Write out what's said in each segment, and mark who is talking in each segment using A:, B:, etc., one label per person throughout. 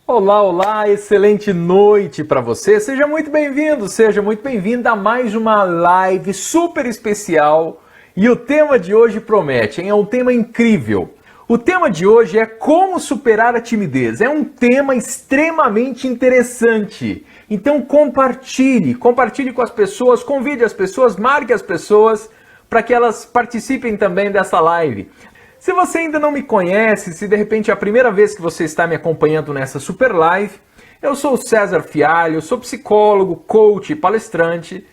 A: Olá, olá, excelente noite para você. Seja muito bem-vindo, seja muito bem-vinda a mais uma live super especial. E o tema de hoje promete, hein? É um tema incrível. O tema de hoje é como superar a timidez. É um tema extremamente interessante. Então compartilhe com as pessoas, convide as pessoas, marque as pessoas para que elas participem também dessa live. Se você ainda não me conhece, se de repente é a primeira vez que você está me acompanhando nessa super live, eu sou o César Fialho, sou psicólogo, coach e palestrante.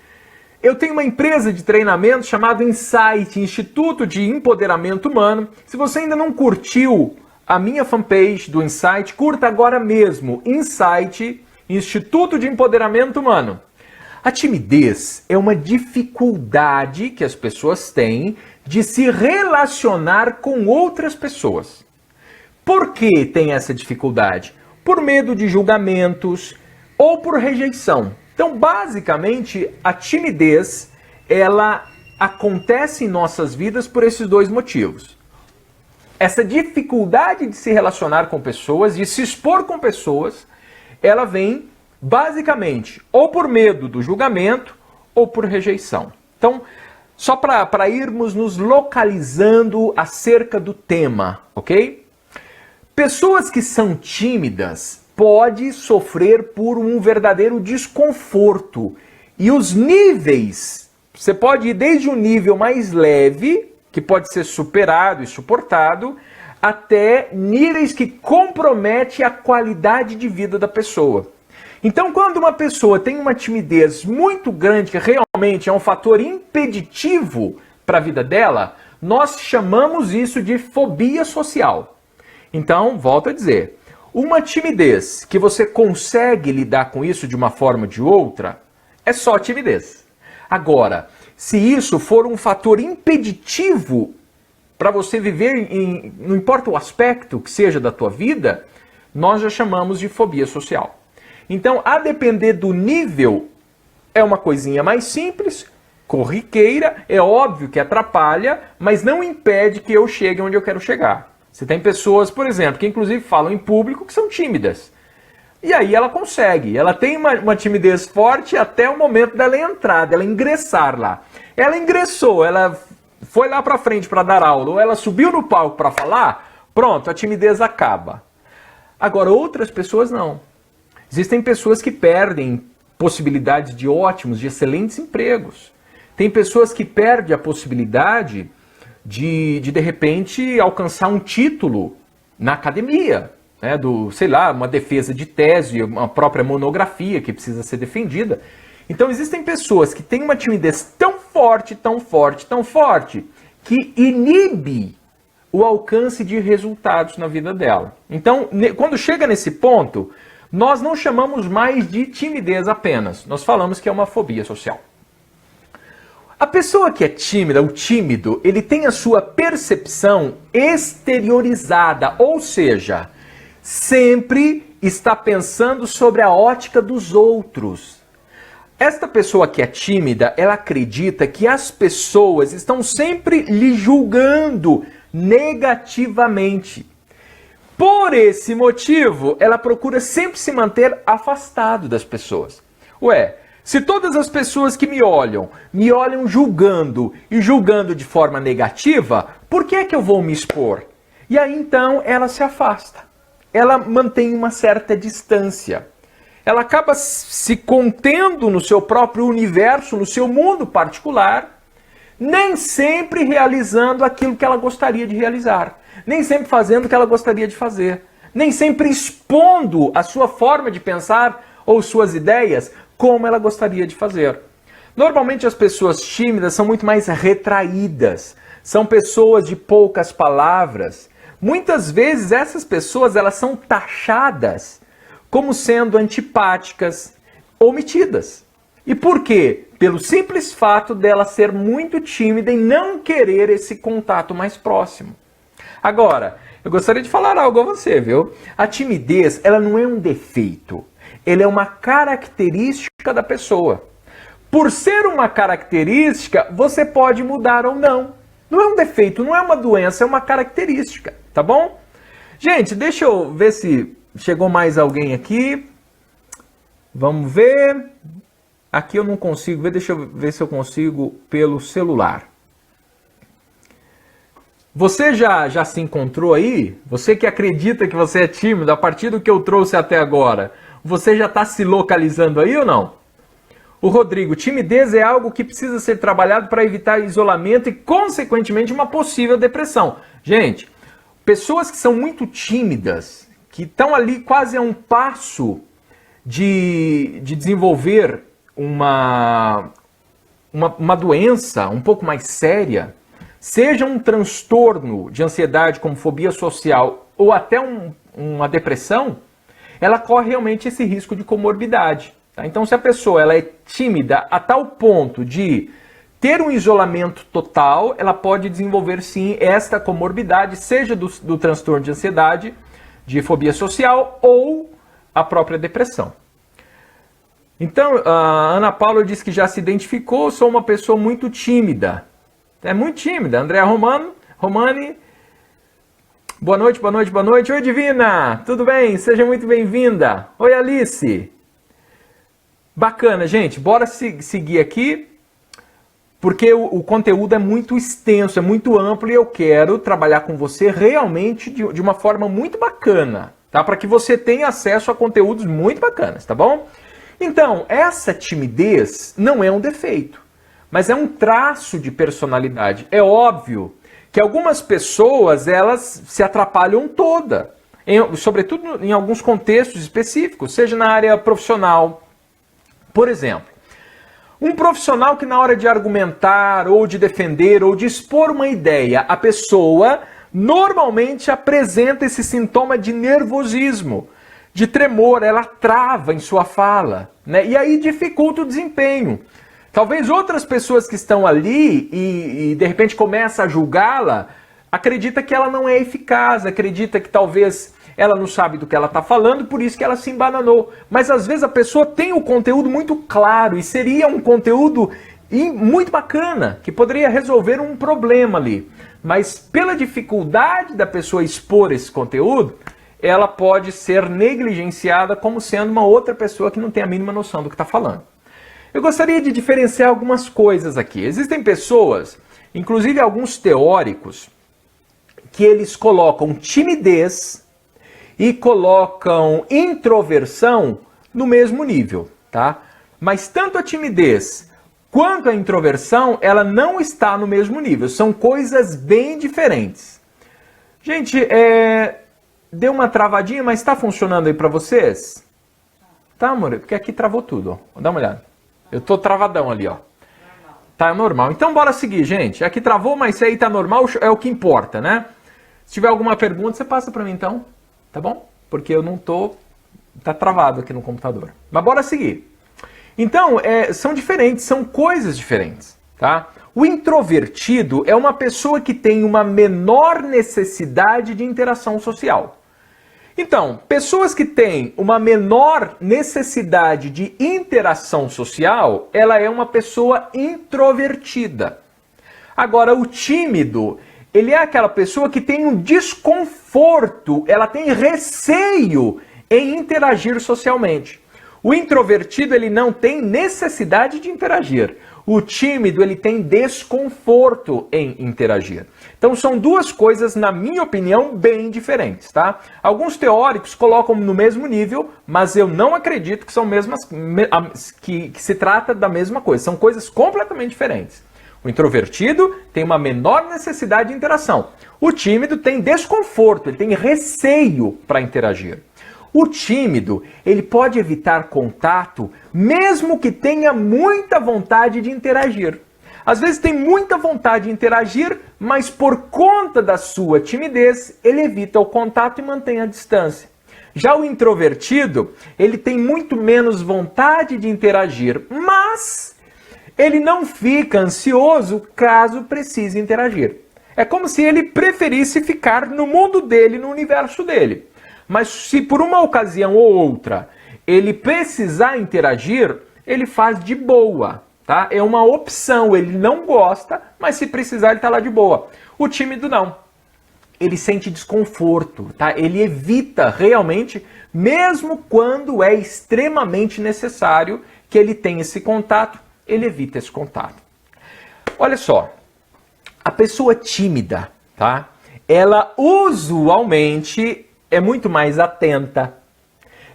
A: Eu tenho uma empresa de treinamento chamada Insight, Instituto de Empoderamento Humano. Se você ainda não curtiu a minha fanpage do Insight, curta agora mesmo, Insight, Instituto de Empoderamento Humano. A timidez é uma dificuldade que as pessoas têm de se relacionar com outras pessoas. Por que tem essa dificuldade? Por medo de julgamentos ou por rejeição. Então, basicamente, a timidez, ela acontece em nossas vidas por esses dois motivos. Essa dificuldade de se relacionar com pessoas, de se expor com pessoas, ela vem basicamente ou por medo do julgamento ou por rejeição. Então, só para irmos nos localizando acerca do tema, ok? Pessoas que são tímidas podem sofrer por um verdadeiro desconforto. E os níveis, você pode ir desde um nível mais leve, que pode ser superado e suportado, até níveis que comprometem a qualidade de vida da pessoa. Então, quando uma pessoa tem uma timidez muito grande, que realmente é um fator impeditivo para a vida dela, nós chamamos isso de fobia social. Então, volto a dizer, uma timidez que você consegue lidar com isso de uma forma ou de outra, é só timidez. Agora, se isso for um fator impeditivo para você viver, não importa o aspecto que seja da tua vida, nós já chamamos de fobia social. Então, a depender do nível, é uma coisinha mais simples, corriqueira, é óbvio que atrapalha, mas não impede que eu chegue onde eu quero chegar. Você tem pessoas, por exemplo, que inclusive falam em público que são tímidas. E aí ela consegue, ela tem uma timidez forte até o momento dela entrar, dela ingressar lá. Ela ingressou, ela foi lá para frente para dar aula, ou ela subiu no palco para falar, pronto, a timidez acaba. Agora, outras pessoas não. Existem pessoas que perdem possibilidades de ótimos, de excelentes empregos. Tem pessoas que perdem a possibilidade de repente, alcançar um título na academia, né, uma defesa de tese, uma própria monografia que precisa ser defendida. Então, existem pessoas que têm uma timidez tão forte, tão forte, tão forte, que inibe o alcance de resultados na vida dela. Então, quando chega nesse ponto, nós não chamamos mais de timidez apenas, nós falamos que é uma fobia social. A pessoa que é tímida, o tímido, ele tem a sua percepção exteriorizada, ou seja, sempre está pensando sobre a ótica dos outros. Esta pessoa que é tímida, ela acredita que as pessoas estão sempre lhe julgando negativamente. Por esse motivo, ela procura sempre se manter afastado das pessoas. Ué, se todas as pessoas que me olham julgando e julgando de forma negativa, por que é que eu vou me expor? E aí então ela se afasta. Ela mantém uma certa distância. Ela acaba se contendo no seu próprio universo, no seu mundo particular, nem sempre realizando aquilo que ela gostaria de realizar. Nem sempre fazendo o que ela gostaria de fazer. Nem sempre expondo a sua forma de pensar ou suas ideias como ela gostaria de fazer. Normalmente as pessoas tímidas são muito mais retraídas. São pessoas de poucas palavras. Muitas vezes essas pessoas elas são taxadas como sendo antipáticas ou metidas. E por quê? Pelo simples fato dela ser muito tímida e não querer esse contato mais próximo. Agora, eu gostaria de falar algo a você, viu? A timidez, ela não é um defeito. Ela é uma característica da pessoa. Por ser uma característica, você pode mudar ou não. Não é um defeito, não é uma doença, é uma característica, tá bom? Gente, deixa eu ver se Chegou mais alguém aqui. Vamos ver. Aqui eu não consigo ver, deixa eu ver se eu consigo pelo celular. Você já se encontrou aí? Você que acredita que você é tímido, a partir do que eu trouxe até agora, você já está se localizando aí ou não? O Rodrigo, timidez é algo que precisa ser trabalhado para evitar isolamento e, consequentemente, uma possível depressão. Gente, pessoas que são muito tímidas, que estão ali quase a um passo de desenvolver uma doença um pouco mais séria, seja um transtorno de ansiedade como fobia social ou até uma depressão, ela corre realmente esse risco de comorbidade. Tá? Então, se a pessoa ela é tímida a tal ponto de ter um isolamento total, ela pode desenvolver sim esta comorbidade, seja do transtorno de ansiedade, de fobia social ou a própria depressão. Então, a Ana Paula disse que já se identificou, sou uma pessoa muito tímida. É muito tímida. Andréa Romani, boa noite, boa noite, boa noite. Oi, Divina, tudo bem? Seja muito bem-vinda. Oi, Alice. Bacana, gente. Bora seguir aqui, porque o conteúdo é muito extenso, é muito amplo e eu quero trabalhar com você realmente de uma forma muito bacana, tá? Para que você tenha acesso a conteúdos muito bacanas, tá bom? Então, essa timidez não é um defeito, mas é um traço de personalidade. É óbvio que algumas pessoas, elas se atrapalham toda, sobretudo em alguns contextos específicos, seja na área profissional. Por exemplo, um profissional que na hora de argumentar, ou de defender, ou de expor uma ideia, a pessoa normalmente apresenta esse sintoma de nervosismo, de tremor, ela trava em sua fala, né? E aí dificulta o desempenho. Talvez outras pessoas que estão ali e de repente começa a julgá-la, acredita que ela não é eficaz, acredita que talvez ela não sabe do que ela está falando, por isso que ela se embananou. Mas às vezes a pessoa tem o conteúdo muito claro e seria um conteúdo muito bacana, que poderia resolver um problema ali. Mas pela dificuldade da pessoa expor esse conteúdo, ela pode ser negligenciada como sendo uma outra pessoa que não tem a mínima noção do que está falando. Eu gostaria de diferenciar algumas coisas aqui. Existem pessoas, inclusive alguns teóricos, que eles colocam timidez e colocam introversão no mesmo nível, tá? Mas tanto a timidez quanto a introversão, ela não está no mesmo nível. São coisas bem diferentes. Gente, deu uma travadinha, mas está funcionando aí para vocês? Tá, amor? Porque aqui travou tudo, ó. Dá uma olhada. Eu tô travadão ali, ó. Tá normal. Então bora seguir, gente. Aqui travou, mas se aí tá normal, é o que importa, né? Se tiver alguma pergunta, você passa para mim então, tá bom? Porque eu não tô... Tá travado aqui no computador. Mas bora seguir. Então, são diferentes, são coisas diferentes, tá? O introvertido é uma pessoa que tem uma menor necessidade de interação social. Então, pessoas que têm uma menor necessidade de interação social, ela é uma pessoa introvertida. Agora, o tímido, ele é aquela pessoa que tem um desconforto, ela tem receio em interagir socialmente. O introvertido, ele não tem necessidade de interagir. O tímido, ele tem desconforto em interagir. Então são duas coisas, na minha opinião, bem diferentes, tá? Alguns teóricos colocam no mesmo nível, mas eu não acredito que são que se trata da mesma coisa. São coisas completamente diferentes. O introvertido tem uma menor necessidade de interação. O tímido tem desconforto, ele tem receio para interagir. O tímido, ele pode evitar contato mesmo que tenha muita vontade de interagir. Às vezes tem muita vontade de interagir, mas por conta da sua timidez, ele evita o contato e mantém a distância. Já o introvertido, ele tem muito menos vontade de interagir, mas ele não fica ansioso caso precise interagir. É como se ele preferisse ficar no mundo dele, no universo dele. Mas se por uma ocasião ou outra ele precisar interagir, ele faz de boa, tá? É uma opção, ele não gosta, mas se precisar ele está lá de boa. O tímido não. ele sente desconforto, tá? Ele evita realmente, mesmo quando é extremamente necessário que ele tenha esse contato, ele evita esse contato. Olha só, a pessoa tímida, tá? Ela usualmente é muito mais atenta,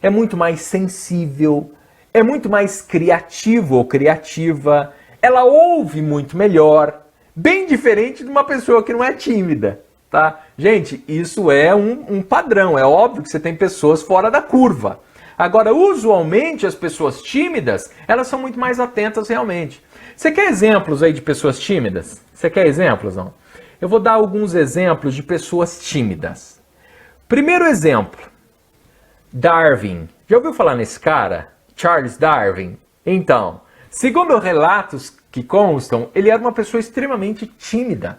A: é muito mais sensível, é muito mais criativo ou criativa, ela ouve muito melhor, bem diferente de uma pessoa que não é tímida, tá? Gente, isso é um padrão, é óbvio que você tem pessoas fora da curva. Agora, usualmente as pessoas tímidas, elas são muito mais atentas realmente. Você quer exemplos aí de pessoas tímidas? Você quer exemplos, não? Eu vou dar alguns exemplos de pessoas tímidas. Primeiro exemplo, Darwin. Já ouviu falar nesse cara? Charles Darwin? Então, segundo relatos que constam, ele era uma pessoa extremamente tímida.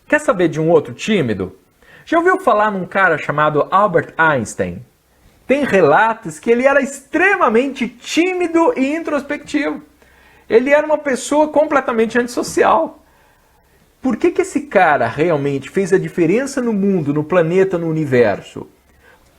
A: Quer saber de um outro tímido? Já ouviu falar num cara chamado Albert Einstein? Tem relatos que ele era extremamente tímido e introspectivo. Ele era uma pessoa completamente antissocial. Por que esse cara realmente fez a diferença no mundo, no planeta, no universo?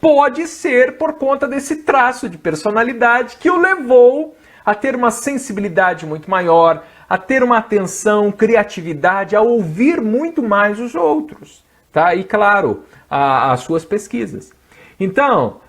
A: Pode ser por conta desse traço de personalidade que o levou a ter uma sensibilidade muito maior, a ter uma atenção, criatividade, a ouvir muito mais os outros, tá? E claro, as suas pesquisas. Então,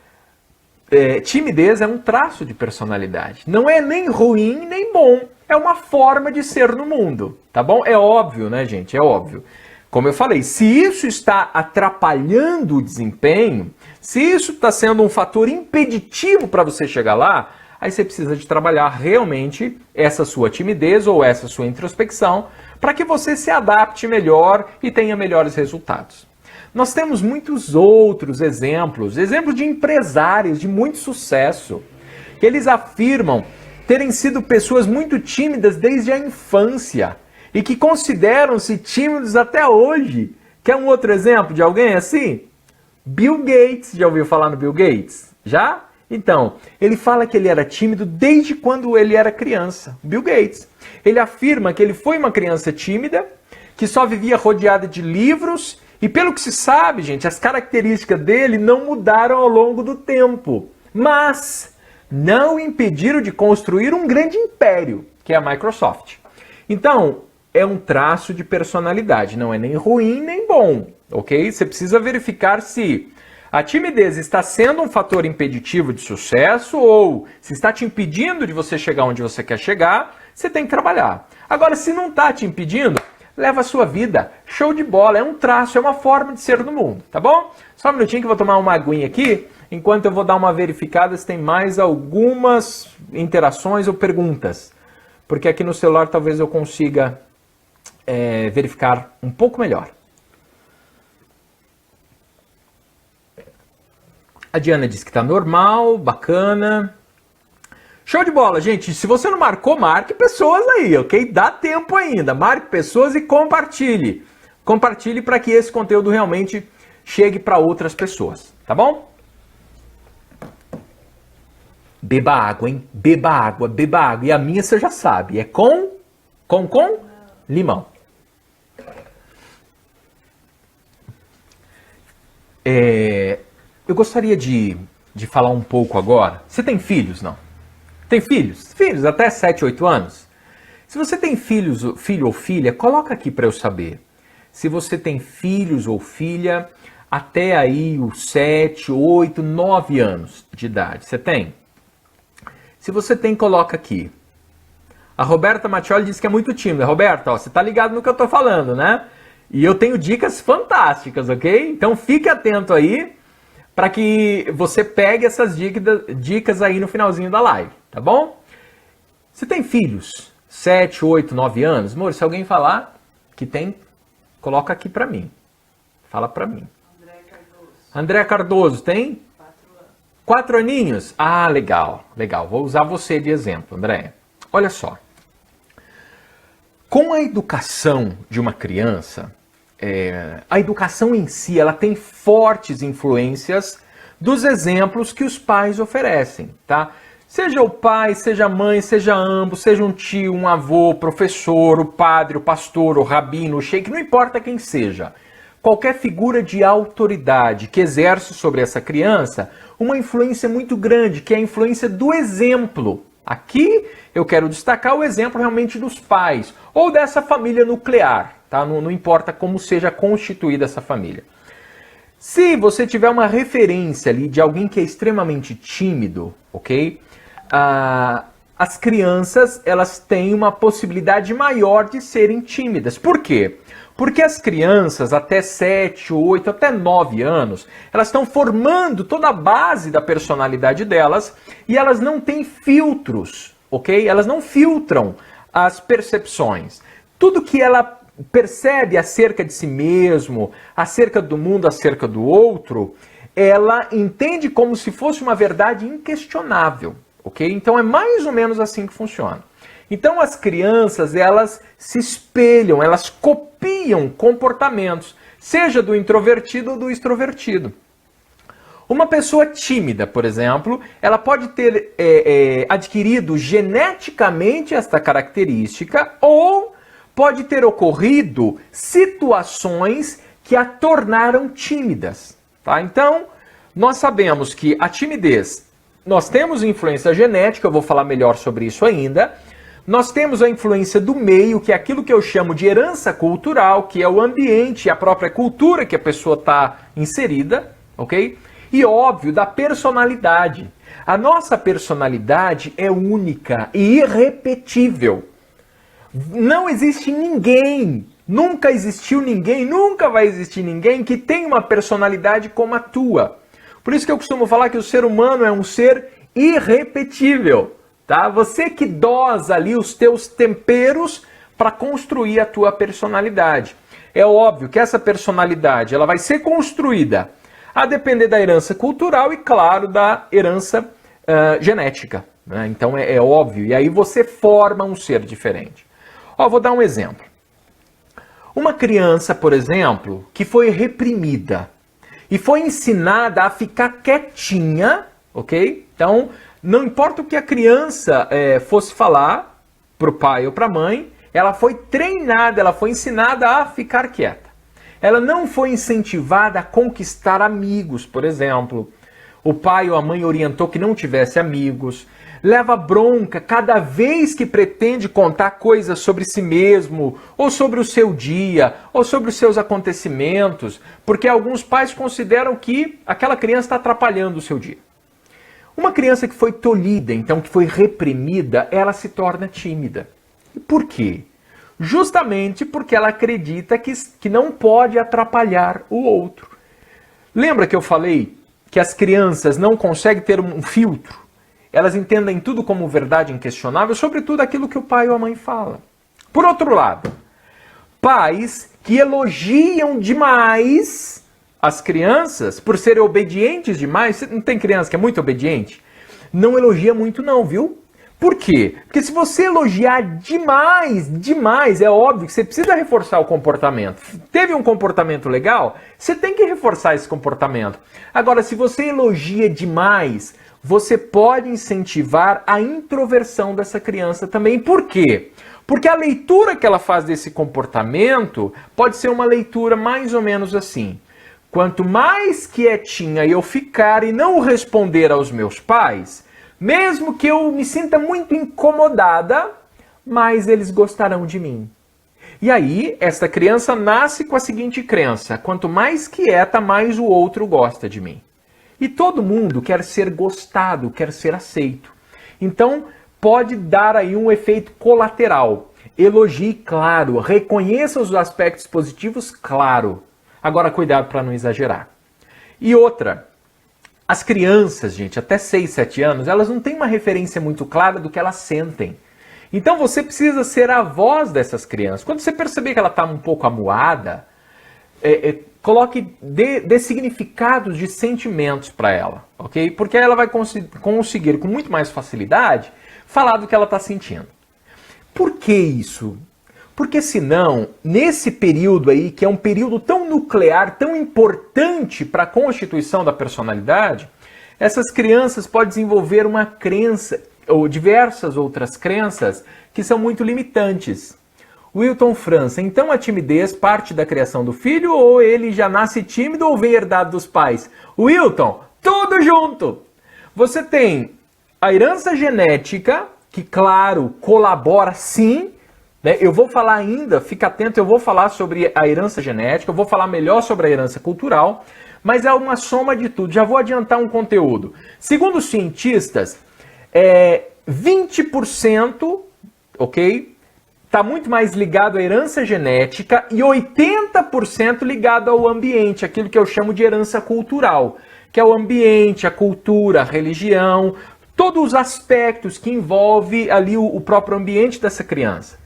A: timidez é um traço de personalidade. Não é nem ruim nem bom. É uma forma de ser no mundo, tá bom? É óbvio, né, gente? É óbvio. Como eu falei, se isso está atrapalhando o desempenho, se isso está sendo um fator impeditivo para você chegar lá, aí você precisa de trabalhar realmente essa sua timidez ou essa sua introspecção para que você se adapte melhor e tenha melhores resultados. Nós temos muitos outros exemplos de empresários de muito sucesso, que eles afirmam terem sido pessoas muito tímidas desde a infância e que consideram-se tímidos até hoje. Quer um outro exemplo de alguém assim? Bill Gates, já ouviu falar no Bill Gates? Já? Então, ele fala que ele era tímido desde quando ele era criança. Bill Gates. Ele afirma que ele foi uma criança tímida, que só vivia rodeada de livros, e pelo que se sabe, gente, as características dele não mudaram ao longo do tempo. Mas não o impediram de construir um grande império, que é a Microsoft. Então, é um traço de personalidade, não é nem ruim nem bom, ok? Você precisa verificar se a timidez está sendo um fator impeditivo de sucesso ou se está te impedindo de você chegar onde você quer chegar, você tem que trabalhar. Agora, se não está te impedindo, leva a sua vida. Show de bola, é um traço, é uma forma de ser no mundo, tá bom? Só um minutinho que eu vou tomar uma aguinha aqui, enquanto eu vou dar uma verificada se tem mais algumas interações ou perguntas. Porque aqui no celular talvez eu consiga verificar um pouco melhor. A Diana disse que está normal, bacana. Show de bola, gente. Se você não marcou, marque pessoas aí, ok? Dá tempo ainda. Marque pessoas e compartilhe. Compartilhe para que esse conteúdo realmente chegue para outras pessoas, tá bom? Beba água, hein? Beba água, beba água. E a minha você já sabe, é com limão. Eu gostaria de falar um pouco agora. Você tem filhos, não? Tem filhos? Filhos até 7, 8 anos? Se você tem filho ou filha, coloca aqui para eu saber. Se você tem filhos ou filha até aí os 7, 8, 9 anos de idade. Você tem? Se você tem, coloca aqui. A Roberta Mattioli disse que é muito tímida. Roberta, ó, você tá ligado no que eu tô falando, né? E eu tenho dicas fantásticas, ok? Então fique atento aí para que você pegue essas dicas aí no finalzinho da live, tá bom? Você tem filhos? 7, 8, 9 anos? Amor, se alguém falar que tem, coloca aqui para mim. Fala para mim. André Cardoso, tem? 4 aninhos? Ah, legal, legal. Vou usar você de exemplo, André. Olha só. Com a educação de uma criança, a educação em si, ela tem fortes influências dos exemplos que os pais oferecem, tá? Seja o pai, seja a mãe, seja ambos, seja um tio, um avô, professor, o padre, o pastor, o rabino, o sheik, não importa quem seja. qualquer figura de autoridade que exerce sobre essa criança uma influência muito grande, que é a influência do exemplo. Aqui eu quero destacar o exemplo realmente dos pais ou dessa família nuclear, tá? Não importa como seja constituída essa família. Se você tiver uma referência ali de alguém que é extremamente tímido, ok? As crianças, elas têm uma possibilidade maior de serem tímidas. Por quê? Porque as crianças até 7, 8, até 9 anos, elas estão formando toda a base da personalidade delas e elas não têm filtros, ok? Elas não filtram as percepções. Tudo que ela percebe acerca de si mesmo, acerca do mundo, acerca do outro, ela entende como se fosse uma verdade inquestionável, ok? Então é mais ou menos assim que funciona. Então as crianças, elas se espelham, elas copiam comportamentos, seja do introvertido ou do extrovertido. Uma pessoa tímida, por exemplo, ela pode ter adquirido geneticamente esta característica ou pode ter ocorrido situações que a tornaram tímidas. Tá? Então, nós sabemos que a timidez, nós temos influência genética, eu vou falar melhor sobre isso ainda. Nós temos a influência do meio, que é aquilo que eu chamo de herança cultural, que é o ambiente e a própria cultura que a pessoa está inserida, ok? E óbvio, da personalidade. A nossa personalidade é única e irrepetível. Não existe ninguém, nunca existiu ninguém, nunca vai existir ninguém que tenha uma personalidade como a tua. Por isso que eu costumo falar que o ser humano é um ser irrepetível, tá? Você que dosa ali os teus temperos para construir a tua personalidade. É óbvio que essa personalidade ela vai ser construída a depender da herança cultural e, claro, da herança genética, né? Então é óbvio, e aí você forma um ser diferente. Vou dar um exemplo. Uma criança, por exemplo, que foi reprimida e foi ensinada a ficar quietinha, ok? Então, não importa o que a criança fosse falar para o pai ou para a mãe, ela foi treinada, ela foi ensinada a ficar quieta. Ela não foi incentivada a conquistar amigos, por exemplo. O pai ou a mãe orientou que não tivesse amigos. Leva bronca cada vez que pretende contar coisas sobre si mesmo, ou sobre o seu dia, ou sobre os seus acontecimentos, porque alguns pais consideram que aquela criança está atrapalhando o seu dia. Uma criança que foi tolhida, então que foi reprimida, ela se torna tímida. E por quê? Justamente porque ela acredita que não pode atrapalhar o outro. Lembra que eu falei que as crianças não conseguem ter um filtro? Elas entendem tudo como verdade inquestionável, sobretudo aquilo que o pai ou a mãe fala. Por outro lado, pais que elogiam demais as crianças por serem obedientes demais. Não tem criança que é muito obediente? Não elogia muito não, viu? Por quê? Porque se você elogiar demais, é óbvio que você precisa reforçar o comportamento. Teve um comportamento legal? Você tem que reforçar esse comportamento. Agora, se você elogia demais, você pode incentivar a introversão dessa criança também. Por quê? Porque a leitura que ela faz desse comportamento pode ser uma leitura mais ou menos assim. Quanto mais quietinha eu ficar e não responder aos meus pais, mesmo que eu me sinta muito incomodada, mais eles gostarão de mim. E aí, essa criança nasce com a seguinte crença: quanto mais quieta, mais o outro gosta de mim. E todo mundo quer ser gostado, quer ser aceito. Então, pode dar aí um efeito colateral. Elogie, claro. Reconheça os aspectos positivos, claro. Agora, cuidado para não exagerar. E outra, as crianças, gente, até 6, 7 anos, elas não têm uma referência muito clara do que elas sentem. Então, você precisa ser a voz dessas crianças. Quando você perceber que ela está um pouco amuada, coloque, dê significados de sentimentos para ela, ok? Porque ela vai conseguir com muito mais facilidade falar do que ela está sentindo. Por que isso? Porque senão, nesse período aí, que é um período tão nuclear, tão importante para a constituição da personalidade, essas crianças podem desenvolver uma crença, ou diversas outras crenças, que são muito limitantes. Wilton França, então a timidez parte da criação do filho ou ele já nasce tímido ou vem herdado dos pais? Wilton, tudo junto! Você tem a herança genética, que claro, colabora sim, né? Eu vou falar ainda, fica atento, eu vou falar sobre a herança genética, eu vou falar melhor sobre a herança cultural, mas é uma soma de tudo. Já vou adiantar um conteúdo. Segundo os cientistas, 20%, ok? Está muito mais ligado à herança genética e 80% ligado ao ambiente, aquilo que eu chamo de herança cultural, que é o ambiente, a cultura, a religião, todos os aspectos que envolve ali o próprio ambiente dessa criança.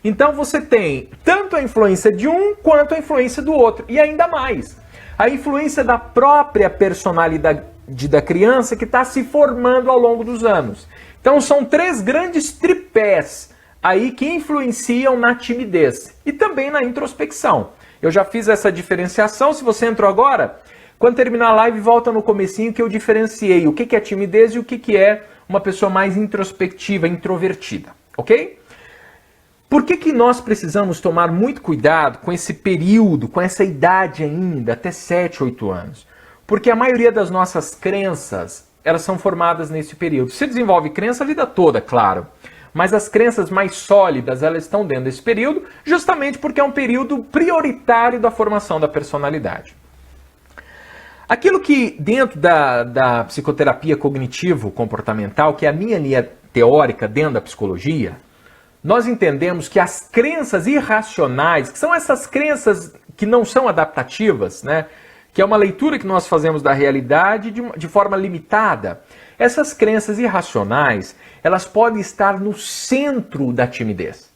A: Então você tem tanto a influência de um quanto a influência do outro, e ainda mais, a influência da própria personalidade da criança que está se formando ao longo dos anos. Então são 3 grandes tripés aí que influenciam na timidez e também na introspecção. Eu já fiz essa diferenciação, se você entrou agora, quando terminar a live, volta no comecinho que eu diferenciei o que é timidez e o que é uma pessoa mais introspectiva, introvertida, ok? Por que nós precisamos tomar muito cuidado com esse período, com essa idade ainda, até 7, 8 anos? Porque a maioria das nossas crenças, elas são formadas nesse período. Você desenvolve crença a vida toda, claro. Mas as crenças mais sólidas, elas estão dentro desse período, justamente porque é um período prioritário da formação da personalidade. Aquilo que dentro da psicoterapia cognitivo-comportamental, que é a minha linha teórica dentro da psicologia, nós entendemos que as crenças irracionais, que são essas crenças que não são adaptativas, né? Que é uma leitura que nós fazemos da realidade de forma limitada, essas crenças irracionais, elas podem estar no centro da timidez.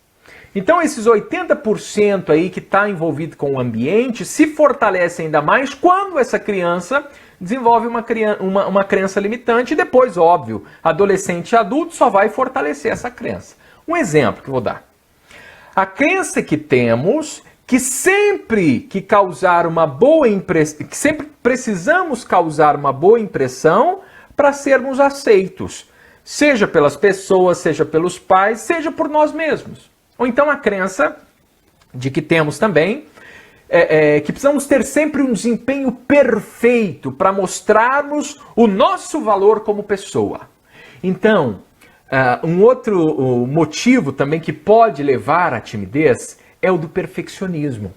A: Então esses 80% aí que está envolvido com o ambiente se fortalece ainda mais quando essa criança desenvolve uma crença limitante e depois, óbvio, adolescente e adulto só vai fortalecer essa crença. Um exemplo que eu vou dar. A crença que temos que sempre que causar uma boa impressão, que sempre precisamos causar uma boa impressão para sermos aceitos, seja pelas pessoas, seja pelos pais, seja por nós mesmos. Ou então a crença de que temos também que precisamos ter sempre um desempenho perfeito para mostrarmos o nosso valor como pessoa. Então, um outro motivo também que pode levar à timidez é o do perfeccionismo.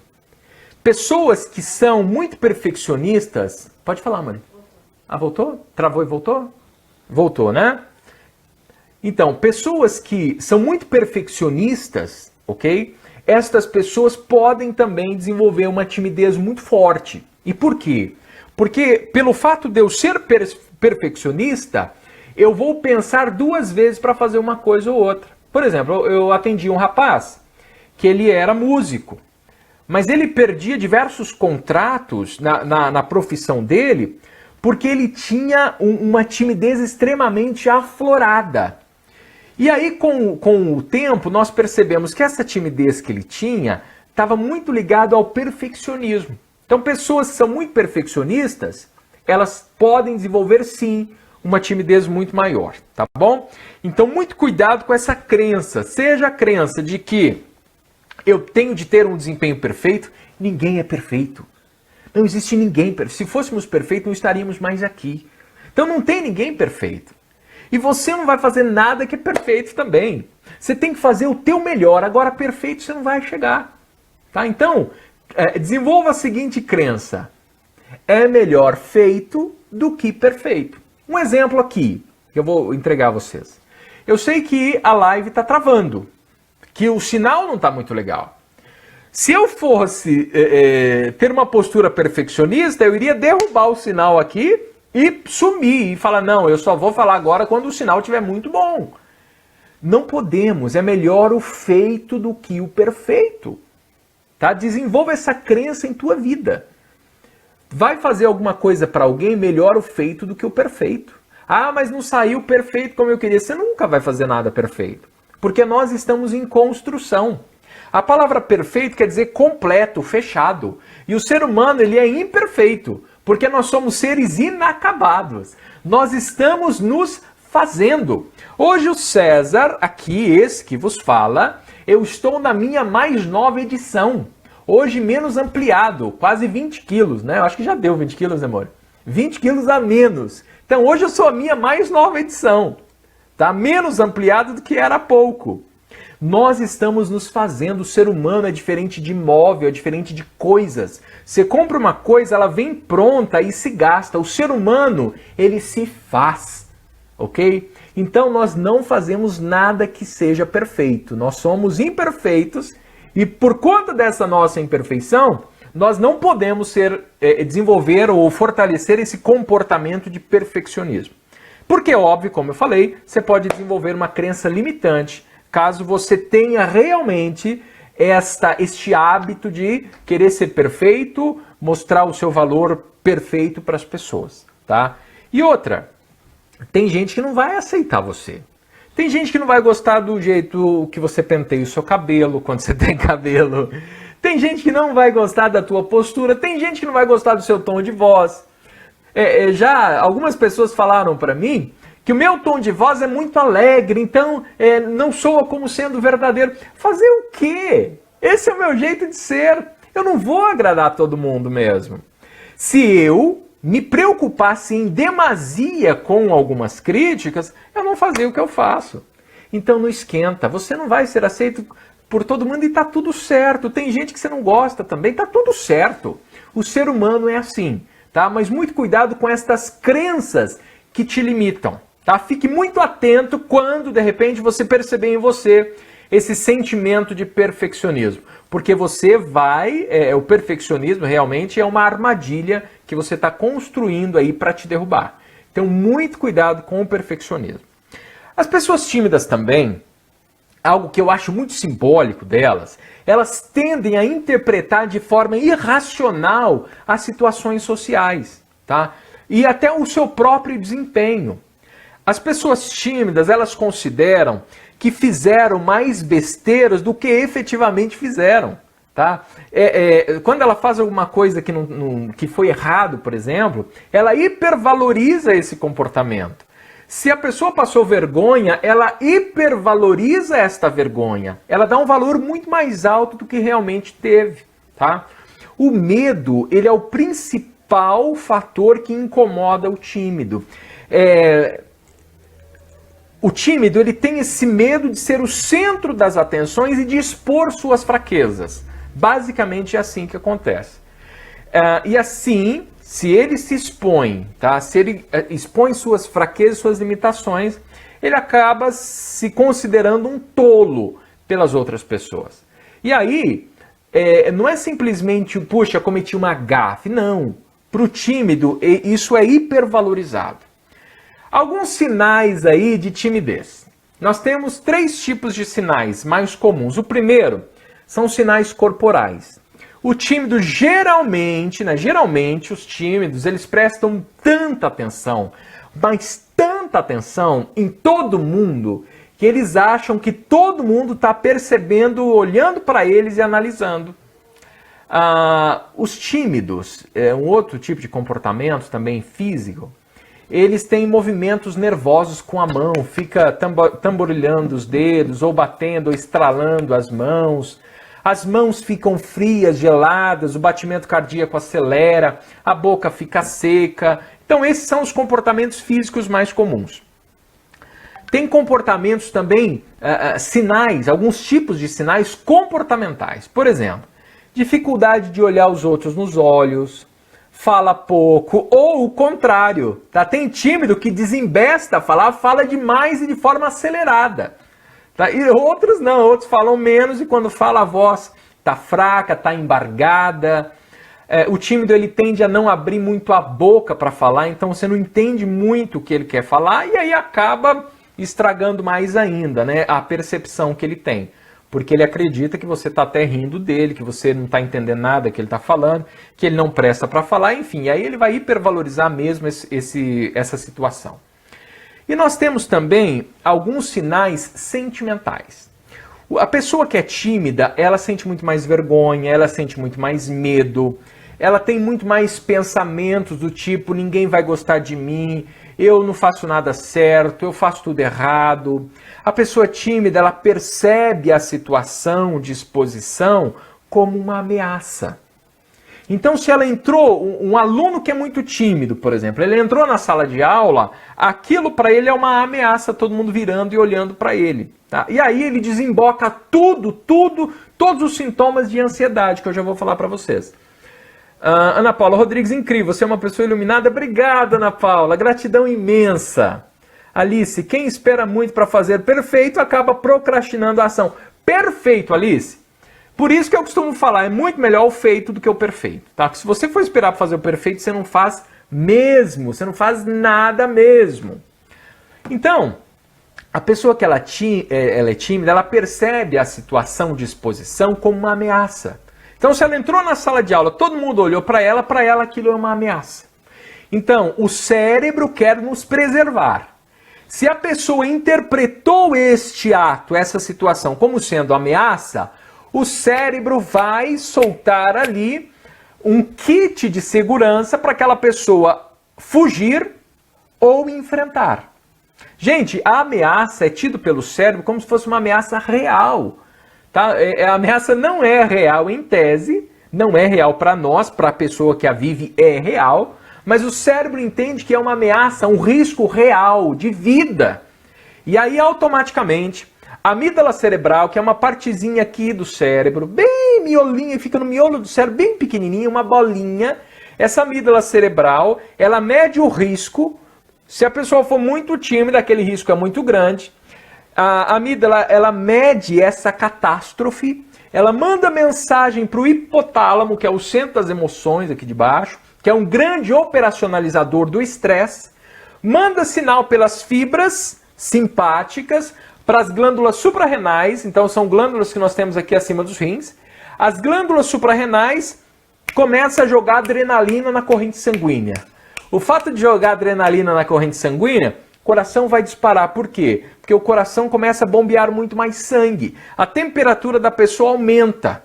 A: Pessoas que são muito perfeccionistas... Pode falar, Mari. Ah, voltou? Travou e voltou? Voltou, né? Então, pessoas que são muito perfeccionistas, ok? Estas pessoas podem também desenvolver uma timidez muito forte. E por quê? Porque pelo fato de eu ser perfeccionista, eu vou pensar 2 vezes para fazer uma coisa ou outra. Por exemplo, eu atendi um rapaz que ele era músico, mas ele perdia diversos contratos na profissão dele porque ele tinha uma timidez extremamente aflorada. E aí, com o tempo, nós percebemos que essa timidez que ele tinha estava muito ligada ao perfeccionismo. Então, pessoas que são muito perfeccionistas, elas podem desenvolver, sim, uma timidez muito maior, tá bom? Então, muito cuidado com essa crença. Seja a crença de que eu tenho de ter um desempenho perfeito, ninguém é perfeito. Não existe ninguém perfeito. Se fôssemos perfeitos, não estaríamos mais aqui. Então, não tem ninguém perfeito. E você não vai fazer nada que é perfeito também. Você tem que fazer o teu melhor. Agora, perfeito você não vai chegar. Tá? Então, desenvolva a seguinte crença. É melhor feito do que perfeito. Um exemplo aqui, que eu vou entregar a vocês. Eu sei que a live está travando, que o sinal não está muito legal. Se eu fosse ter uma postura perfeccionista, eu iria derrubar o sinal aqui e sumir e falar, não, eu só vou falar agora quando o sinal estiver muito bom. Não podemos, é melhor o feito do que o perfeito. Tá? Desenvolva essa crença em tua vida. Vai fazer alguma coisa para alguém, melhor o feito do que o perfeito. Ah, mas não saiu perfeito como eu queria. Você nunca vai fazer nada perfeito. Porque nós estamos em construção. A palavra perfeito quer dizer completo, fechado. E o ser humano, ele é imperfeito. Porque nós somos seres inacabados. Nós estamos nos fazendo. Hoje o César, aqui, esse que vos fala, Eu estou na minha mais nova edição. Hoje menos ampliado, quase 20 quilos, né? Eu acho que já deu 20 quilos, né, amor? 20 quilos a menos. Então hoje eu sou a minha mais nova edição. Tá? Menos ampliado do que era há pouco. Nós estamos nos fazendo, o ser humano é diferente de imóvel, é diferente de coisas. Você compra uma coisa, ela vem pronta e se gasta. O ser humano, ele se faz, ok? Então nós não fazemos nada que seja perfeito. Nós somos imperfeitos e por conta dessa nossa imperfeição, nós não podemos desenvolver ou fortalecer esse comportamento de perfeccionismo. Porque, óbvio, como eu falei, você pode desenvolver uma crença limitante caso você tenha realmente este hábito de querer ser perfeito, mostrar o seu valor perfeito para as pessoas, tá? E outra, tem gente que não vai aceitar você. Tem gente que não vai gostar do jeito que você penteia o seu cabelo, quando você tem cabelo. Tem gente que não vai gostar da tua postura. Tem gente que não vai gostar do seu tom de voz. Já algumas pessoas falaram para mim que o meu tom de voz é muito alegre, então não soa como sendo verdadeiro. Fazer o quê? Esse é o meu jeito de ser. Eu não vou agradar todo mundo mesmo. Se eu me preocupasse em demasia com algumas críticas, eu não fazia o que eu faço. Então não esquenta, você não vai ser aceito por todo mundo e tá tudo certo. Tem gente que você não gosta também, tá tudo certo. O ser humano é assim, tá? Mas muito cuidado com estas crenças que te limitam, tá? Fique muito atento quando de repente você perceber em você esse sentimento de perfeccionismo, porque você o perfeccionismo realmente é uma armadilha que você está construindo aí para te derrubar. Então, muito cuidado com o perfeccionismo. As pessoas tímidas também, algo que eu acho muito simbólico delas, elas tendem a interpretar de forma irracional as situações sociais, tá? E até o seu próprio desempenho. As pessoas tímidas, elas consideram que fizeram mais besteiras do que efetivamente fizeram, tá? Quando ela faz alguma coisa que foi errado, por exemplo, ela hipervaloriza esse comportamento. Se a pessoa passou vergonha, ela hipervaloriza esta vergonha. Ela dá um valor muito mais alto do que realmente teve, tá? O medo, ele é o principal fator que incomoda o tímido. O tímido, ele tem esse medo de ser o centro das atenções e de expor suas fraquezas. Basicamente é assim que acontece. E assim, se ele se expõe, tá? Se ele expõe suas fraquezas, suas limitações, ele acaba se considerando um tolo pelas outras pessoas. E aí, não é simplesmente, puxa, cometi uma gafe. Não. Para o tímido, isso é hipervalorizado. Alguns sinais aí de timidez. Nós temos 3 tipos de sinais mais comuns. O primeiro são sinais corporais. O tímido geralmente os tímidos, eles prestam tanta atenção, mas tanta atenção em todo mundo, que eles acham que todo mundo está percebendo, olhando para eles e analisando. Os tímidos, um outro tipo de comportamento também físico, eles têm movimentos nervosos com a mão, fica tamborilhando os dedos, ou batendo, ou estralando as mãos ficam frias, geladas, o batimento cardíaco acelera, a boca fica seca. Então esses são os comportamentos físicos mais comuns. Tem comportamentos também, sinais, alguns tipos de sinais comportamentais. Por exemplo, dificuldade de olhar os outros nos olhos, fala pouco, ou o contrário, tá? Tem tímido que desembesta a falar, fala demais e de forma acelerada. Tá? E outros não, outros falam menos e quando fala a voz tá fraca, tá embargada. O tímido ele tende a não abrir muito a boca para falar, então você não entende muito o que ele quer falar e aí acaba estragando mais ainda, né, a percepção que ele tem. Porque ele acredita que você está até rindo dele, que você não está entendendo nada que ele está falando, que ele não presta para falar, enfim. Aí ele vai hipervalorizar mesmo essa situação. E nós temos também alguns sinais sentimentais. A pessoa que é tímida, ela sente muito mais vergonha, ela sente muito mais medo, ela tem muito mais pensamentos do tipo, ninguém vai gostar de mim, eu não faço nada certo, eu faço tudo errado. A pessoa tímida, ela percebe a situação de exposição como uma ameaça. Então, se ela entrou, um aluno que é muito tímido, por exemplo, ele entrou na sala de aula, aquilo para ele é uma ameaça, todo mundo virando e olhando para ele. Tá? E aí ele desemboca todos os sintomas de ansiedade, que eu já vou falar para vocês. Ana Paula Rodrigues, incrível, você é uma pessoa iluminada. Obrigada, Ana Paula, gratidão imensa. Alice, quem espera muito para fazer perfeito acaba procrastinando a ação. Perfeito, Alice. Por isso que eu costumo falar, é muito melhor o feito do que o perfeito, tá? Porque se você for esperar para fazer o perfeito, você não faz mesmo, você não faz nada mesmo. Então, a pessoa que ela é tímida, ela percebe a situação de exposição como uma ameaça. Então, se ela entrou na sala de aula, todo mundo olhou para ela aquilo é uma ameaça. Então, o cérebro quer nos preservar. Se a pessoa interpretou este ato, essa situação, como sendo ameaça, o cérebro vai soltar ali um kit de segurança para aquela pessoa fugir ou enfrentar. Gente, a ameaça é tida pelo cérebro como se fosse uma ameaça real. Tá? A ameaça não é real em tese, não é real para nós, para a pessoa que a vive é real, mas o cérebro entende que é uma ameaça, um risco real de vida. E aí automaticamente a amígdala cerebral, que é uma partezinha aqui do cérebro, bem miolinha, fica no miolo do cérebro, bem pequenininha, uma bolinha. Essa amígdala cerebral, ela mede o risco. Se a pessoa for muito tímida, aquele risco é muito grande. A amígdala, ela mede essa catástrofe. Ela manda mensagem para o hipotálamo, que é o centro das emoções aqui de baixo, que é um grande operacionalizador do estresse. Manda sinal pelas fibras simpáticas para as glândulas suprarrenais, então são glândulas que nós temos aqui acima dos rins. As glândulas suprarrenais começam a jogar adrenalina na corrente sanguínea. O fato de jogar adrenalina na corrente sanguínea, o coração vai disparar. Por quê? Porque o coração começa a bombear muito mais sangue. A temperatura da pessoa aumenta.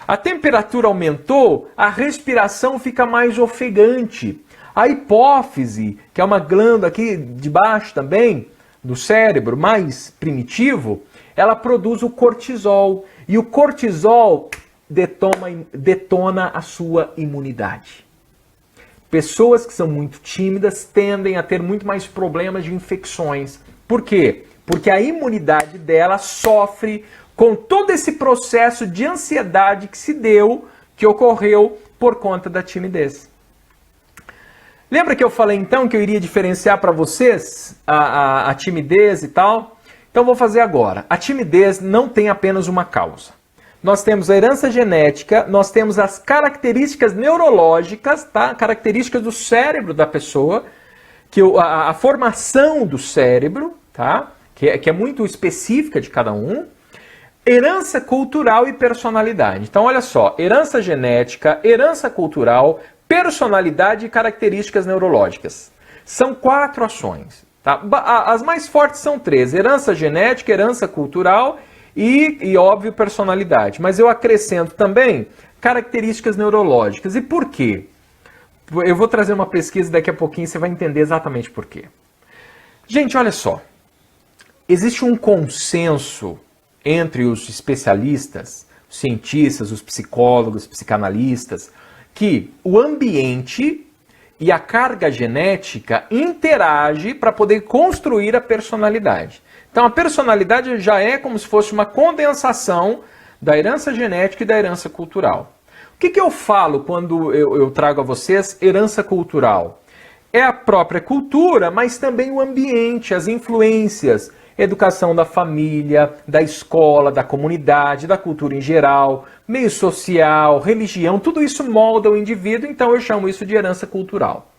A: A temperatura aumentou, a respiração fica mais ofegante. A hipófise, que é uma glândula aqui de baixo também, do cérebro mais primitivo, ela produz o cortisol. E o cortisol detona a sua imunidade. Pessoas que são muito tímidas tendem a ter muito mais problemas de infecções. Por quê? Porque a imunidade dela sofre com todo esse processo de ansiedade que ocorreu por conta da timidez. Lembra que eu falei então que eu iria diferenciar para vocês a timidez e tal? Então vou fazer agora. A timidez não tem apenas uma causa. Nós temos a herança genética, nós temos as características neurológicas, tá? Características do cérebro da pessoa, que a formação do cérebro, tá? Que é muito específica de cada um. Herança cultural e personalidade. Então olha só, herança genética, herança cultural, personalidade e características neurológicas. São 4 ações. Tá? As mais fortes são 3. Herança genética, herança cultural e óbvio, personalidade. Mas eu acrescento também características neurológicas. E por quê? Eu vou trazer uma pesquisa daqui a pouquinho e você vai entender exatamente por quê. Gente, olha só. Existe um consenso entre os especialistas, os cientistas, os psicólogos, psicanalistas, que o ambiente e a carga genética interagem para poder construir a personalidade. Então a personalidade já é como se fosse uma condensação da herança genética e da herança cultural. O que eu falo quando eu trago a vocês herança cultural? É a própria cultura, mas também o ambiente, as influências, educação da família, da escola, da comunidade, da cultura em geral, meio social, religião, tudo isso molda o indivíduo, então eu chamo isso de herança cultural.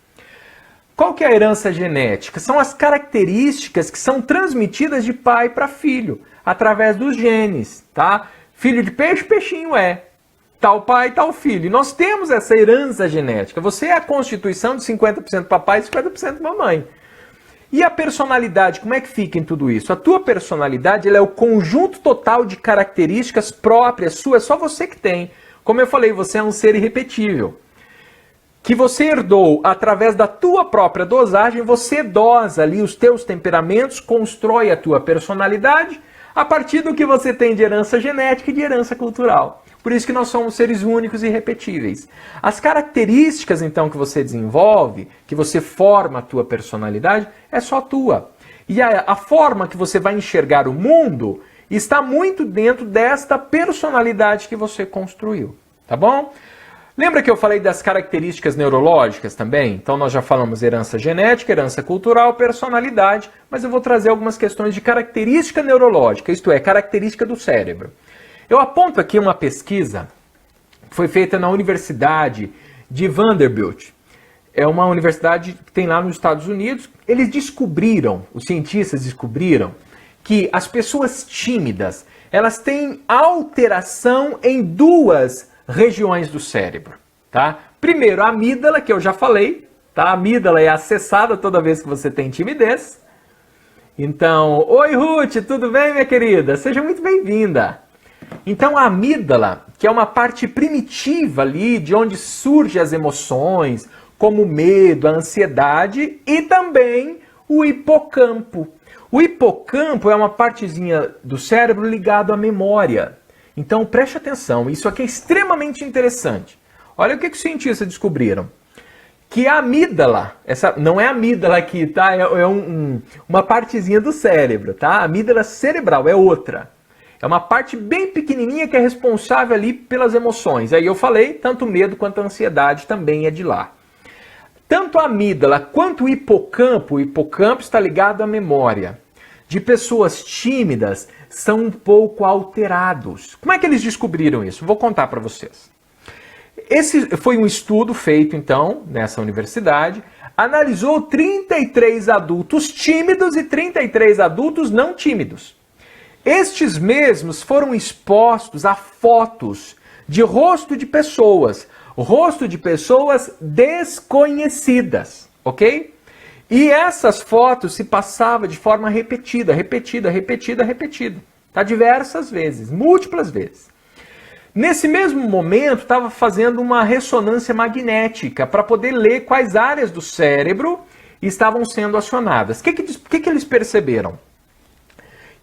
A: Qual que é a herança genética? São as características que são transmitidas de pai para filho, através dos genes, tá? Filho de peixe, peixinho é. Tal pai, tal filho. E nós temos essa herança genética. Você é a constituição de 50% papai e 50% mamãe. E a personalidade, como é que fica em tudo isso? A tua personalidade ela é o conjunto total de características próprias suas, só você que tem. Como eu falei, você é um ser irrepetível. que você herdou através da tua própria dosagem, você dosa ali os teus temperamentos, constrói a tua personalidade a partir do que você tem de herança genética e de herança cultural. Por isso que nós somos seres únicos e irrepetíveis. As características, então, que você desenvolve, que você forma a tua personalidade, é só tua. E a forma que você vai enxergar o mundo está muito dentro desta personalidade que você construiu, tá bom? Lembra que eu falei das características neurológicas também? Então nós já falamos herança genética, herança cultural, personalidade, mas eu vou trazer algumas questões de característica neurológica, isto é, característica do cérebro. Eu aponto aqui uma pesquisa que foi feita na Universidade de Vanderbilt. É uma universidade que tem lá nos Estados Unidos. Eles descobriram, os cientistas descobriram, que as pessoas tímidas, elas têm alteração em duas regiões do cérebro, tá? Primeiro, a amígdala, que eu já falei, tá? A amígdala é acessada toda vez que você tem timidez. Então, oi Ruth, tudo bem, minha querida? Seja muito bem-vinda. Então, a amígdala, que é uma parte primitiva ali, de onde surgem as emoções, como o medo, a ansiedade, e também o hipocampo. O hipocampo é uma partezinha do cérebro ligado à memória. Então preste atenção, isso aqui é extremamente interessante. Olha o que os cientistas descobriram. Que a amígdala, essa não é a amígdala aqui, tá? Uma partezinha do cérebro, tá? A amígdala cerebral é outra. É uma parte bem pequenininha que é responsável ali pelas emoções. Aí eu falei, tanto o medo quanto a ansiedade também é de lá. Tanto a amígdala quanto o hipocampo está ligado à memória. De pessoas tímidas são um pouco alterados. Como é que eles descobriram isso? Vou contar para vocês. Esse foi um estudo feito, então, nessa universidade. Analisou 33 adultos tímidos e 33 adultos não tímidos. Estes mesmos foram expostos a fotos de rosto de pessoas desconhecidas, ok? E essas fotos se passavam de forma repetida, tá? Diversas vezes, múltiplas vezes. Nesse mesmo momento, estava fazendo uma ressonância magnética para poder ler quais áreas do cérebro estavam sendo acionadas. O que eles perceberam?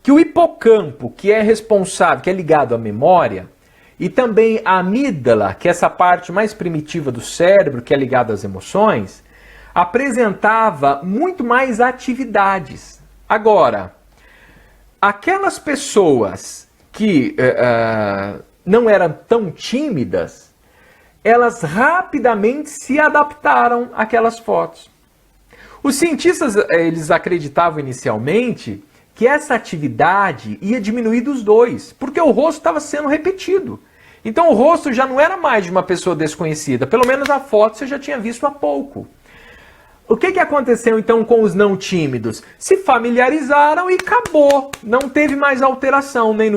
A: Que o hipocampo, que é responsável, que é ligado à memória, e também a amígdala, que é essa parte mais primitiva do cérebro, que é ligada às emoções, apresentava muito mais atividades. Agora, aquelas pessoas que não eram tão tímidas, elas rapidamente se adaptaram àquelas fotos. Os cientistas, eles acreditavam inicialmente que essa atividade ia diminuir dos dois, porque o rosto estava sendo repetido. Então o rosto já não era mais de uma pessoa desconhecida, pelo menos a foto você já tinha visto há pouco. O que aconteceu então com os não tímidos? Se familiarizaram e acabou. Não teve mais alteração nem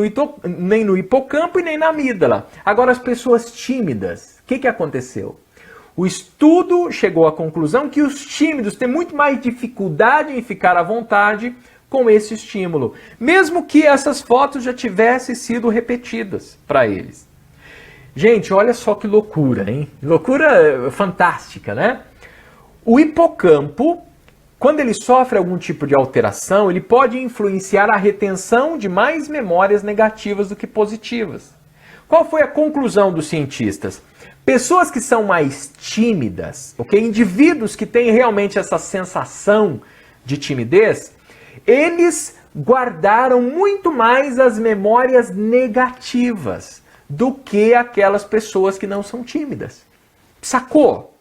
A: no hipocampo e nem na amígdala. Agora as pessoas tímidas, o que aconteceu? O estudo chegou à conclusão que os tímidos têm muito mais dificuldade em ficar à vontade com esse estímulo, mesmo que essas fotos já tivessem sido repetidas para eles. Gente, olha só que loucura, hein? Loucura fantástica, né? O hipocampo, quando ele sofre algum tipo de alteração, ele pode influenciar a retenção de mais memórias negativas do que positivas. Qual foi a conclusão dos cientistas? Pessoas que são mais tímidas, ok? Indivíduos que têm realmente essa sensação de timidez, eles guardaram muito mais as memórias negativas do que aquelas pessoas que não são tímidas. Sacou?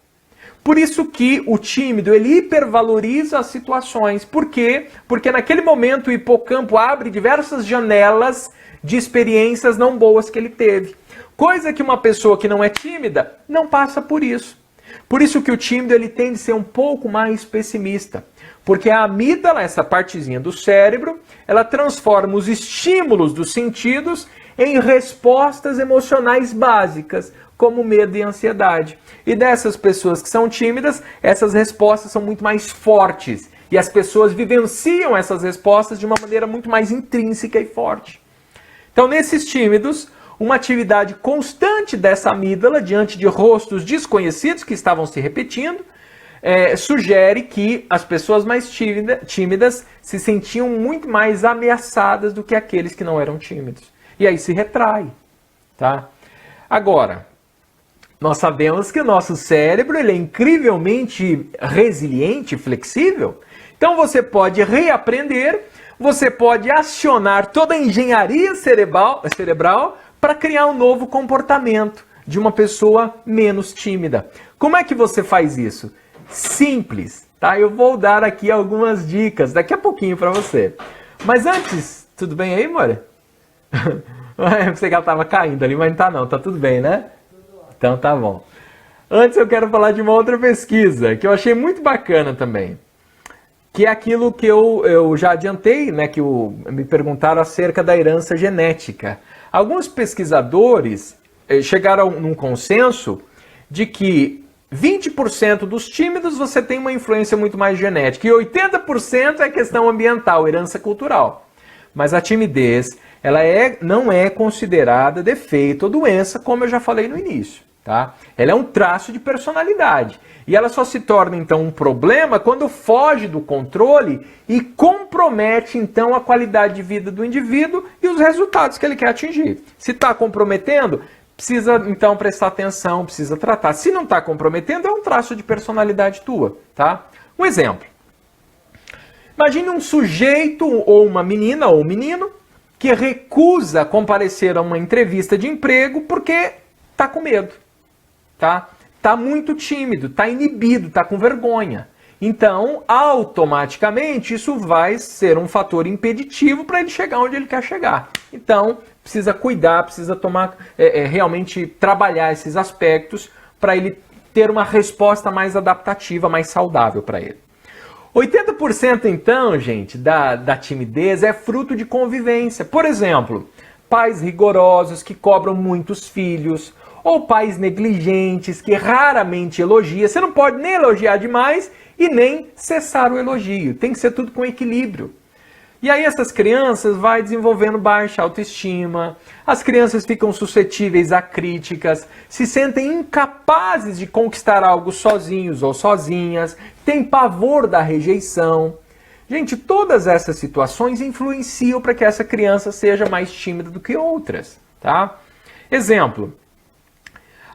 A: Por isso que o tímido, ele hipervaloriza as situações. Por quê? Porque naquele momento o hipocampo abre diversas janelas de experiências não boas que ele teve. Coisa que uma pessoa que não é tímida não passa por isso. Por isso que o tímido ele tende a ser um pouco mais pessimista. Porque a amígdala, essa partezinha do cérebro, ela transforma os estímulos dos sentidos em respostas emocionais básicas, como medo e ansiedade. E dessas pessoas que são tímidas, essas respostas são muito mais fortes. E as pessoas vivenciam essas respostas de uma maneira muito mais intrínseca e forte. Então, nesses tímidos, uma atividade constante dessa amígdala diante de rostos desconhecidos que estavam se repetindo, sugere que as pessoas mais tímidas se sentiam muito mais ameaçadas do que aqueles que não eram tímidos. E aí se retrai, tá? Agora, nós sabemos que o nosso cérebro ele é incrivelmente resiliente, flexível. Então você pode reaprender, você pode acionar toda a engenharia cerebral para criar um novo comportamento de uma pessoa menos tímida. Como é que você faz isso? Simples, tá? Eu vou dar aqui algumas dicas daqui a pouquinho para você. Mas antes, tudo bem aí, amor? Eu pensei que ela estava caindo ali, mas não tá não, tá tudo bem, né? Então tá bom. Antes eu quero falar de uma outra pesquisa que eu achei muito bacana também, que é aquilo que eu já adiantei, né, que me perguntaram acerca da herança genética. Alguns pesquisadores chegaram num consenso de que 20% dos tímidos você tem uma influência muito mais genética e 80% é questão ambiental, herança cultural. Mas a timidez, ela não é considerada defeito ou doença, como eu já falei no início, tá? Ela é um traço de personalidade. E ela só se torna, então, um problema quando foge do controle e compromete, então, a qualidade de vida do indivíduo e os resultados que ele quer atingir. Se está comprometendo, precisa, então, prestar atenção, precisa tratar. Se não está comprometendo, é um traço de personalidade tua, tá? Um exemplo. Imagine um sujeito, ou uma menina, ou um menino, que recusa comparecer a uma entrevista de emprego porque está com medo, tá? Está muito tímido, está inibido, está com vergonha. Então, automaticamente, isso vai ser um fator impeditivo para ele chegar onde ele quer chegar. Então, precisa cuidar, precisa tomar, realmente trabalhar esses aspectos para ele ter uma resposta mais adaptativa, mais saudável para ele. 80% então, gente, da timidez é fruto de convivência. Por exemplo, pais rigorosos que cobram muitos filhos, ou pais negligentes que raramente elogiam. Você não pode nem elogiar demais e nem cessar o elogio. Tem que ser tudo com equilíbrio. E aí essas crianças vão desenvolvendo baixa autoestima, as crianças ficam suscetíveis a críticas, se sentem incapazes de conquistar algo sozinhos ou sozinhas, têm pavor da rejeição. Gente, todas essas situações influenciam para que essa criança seja mais tímida do que outras, tá? Exemplo.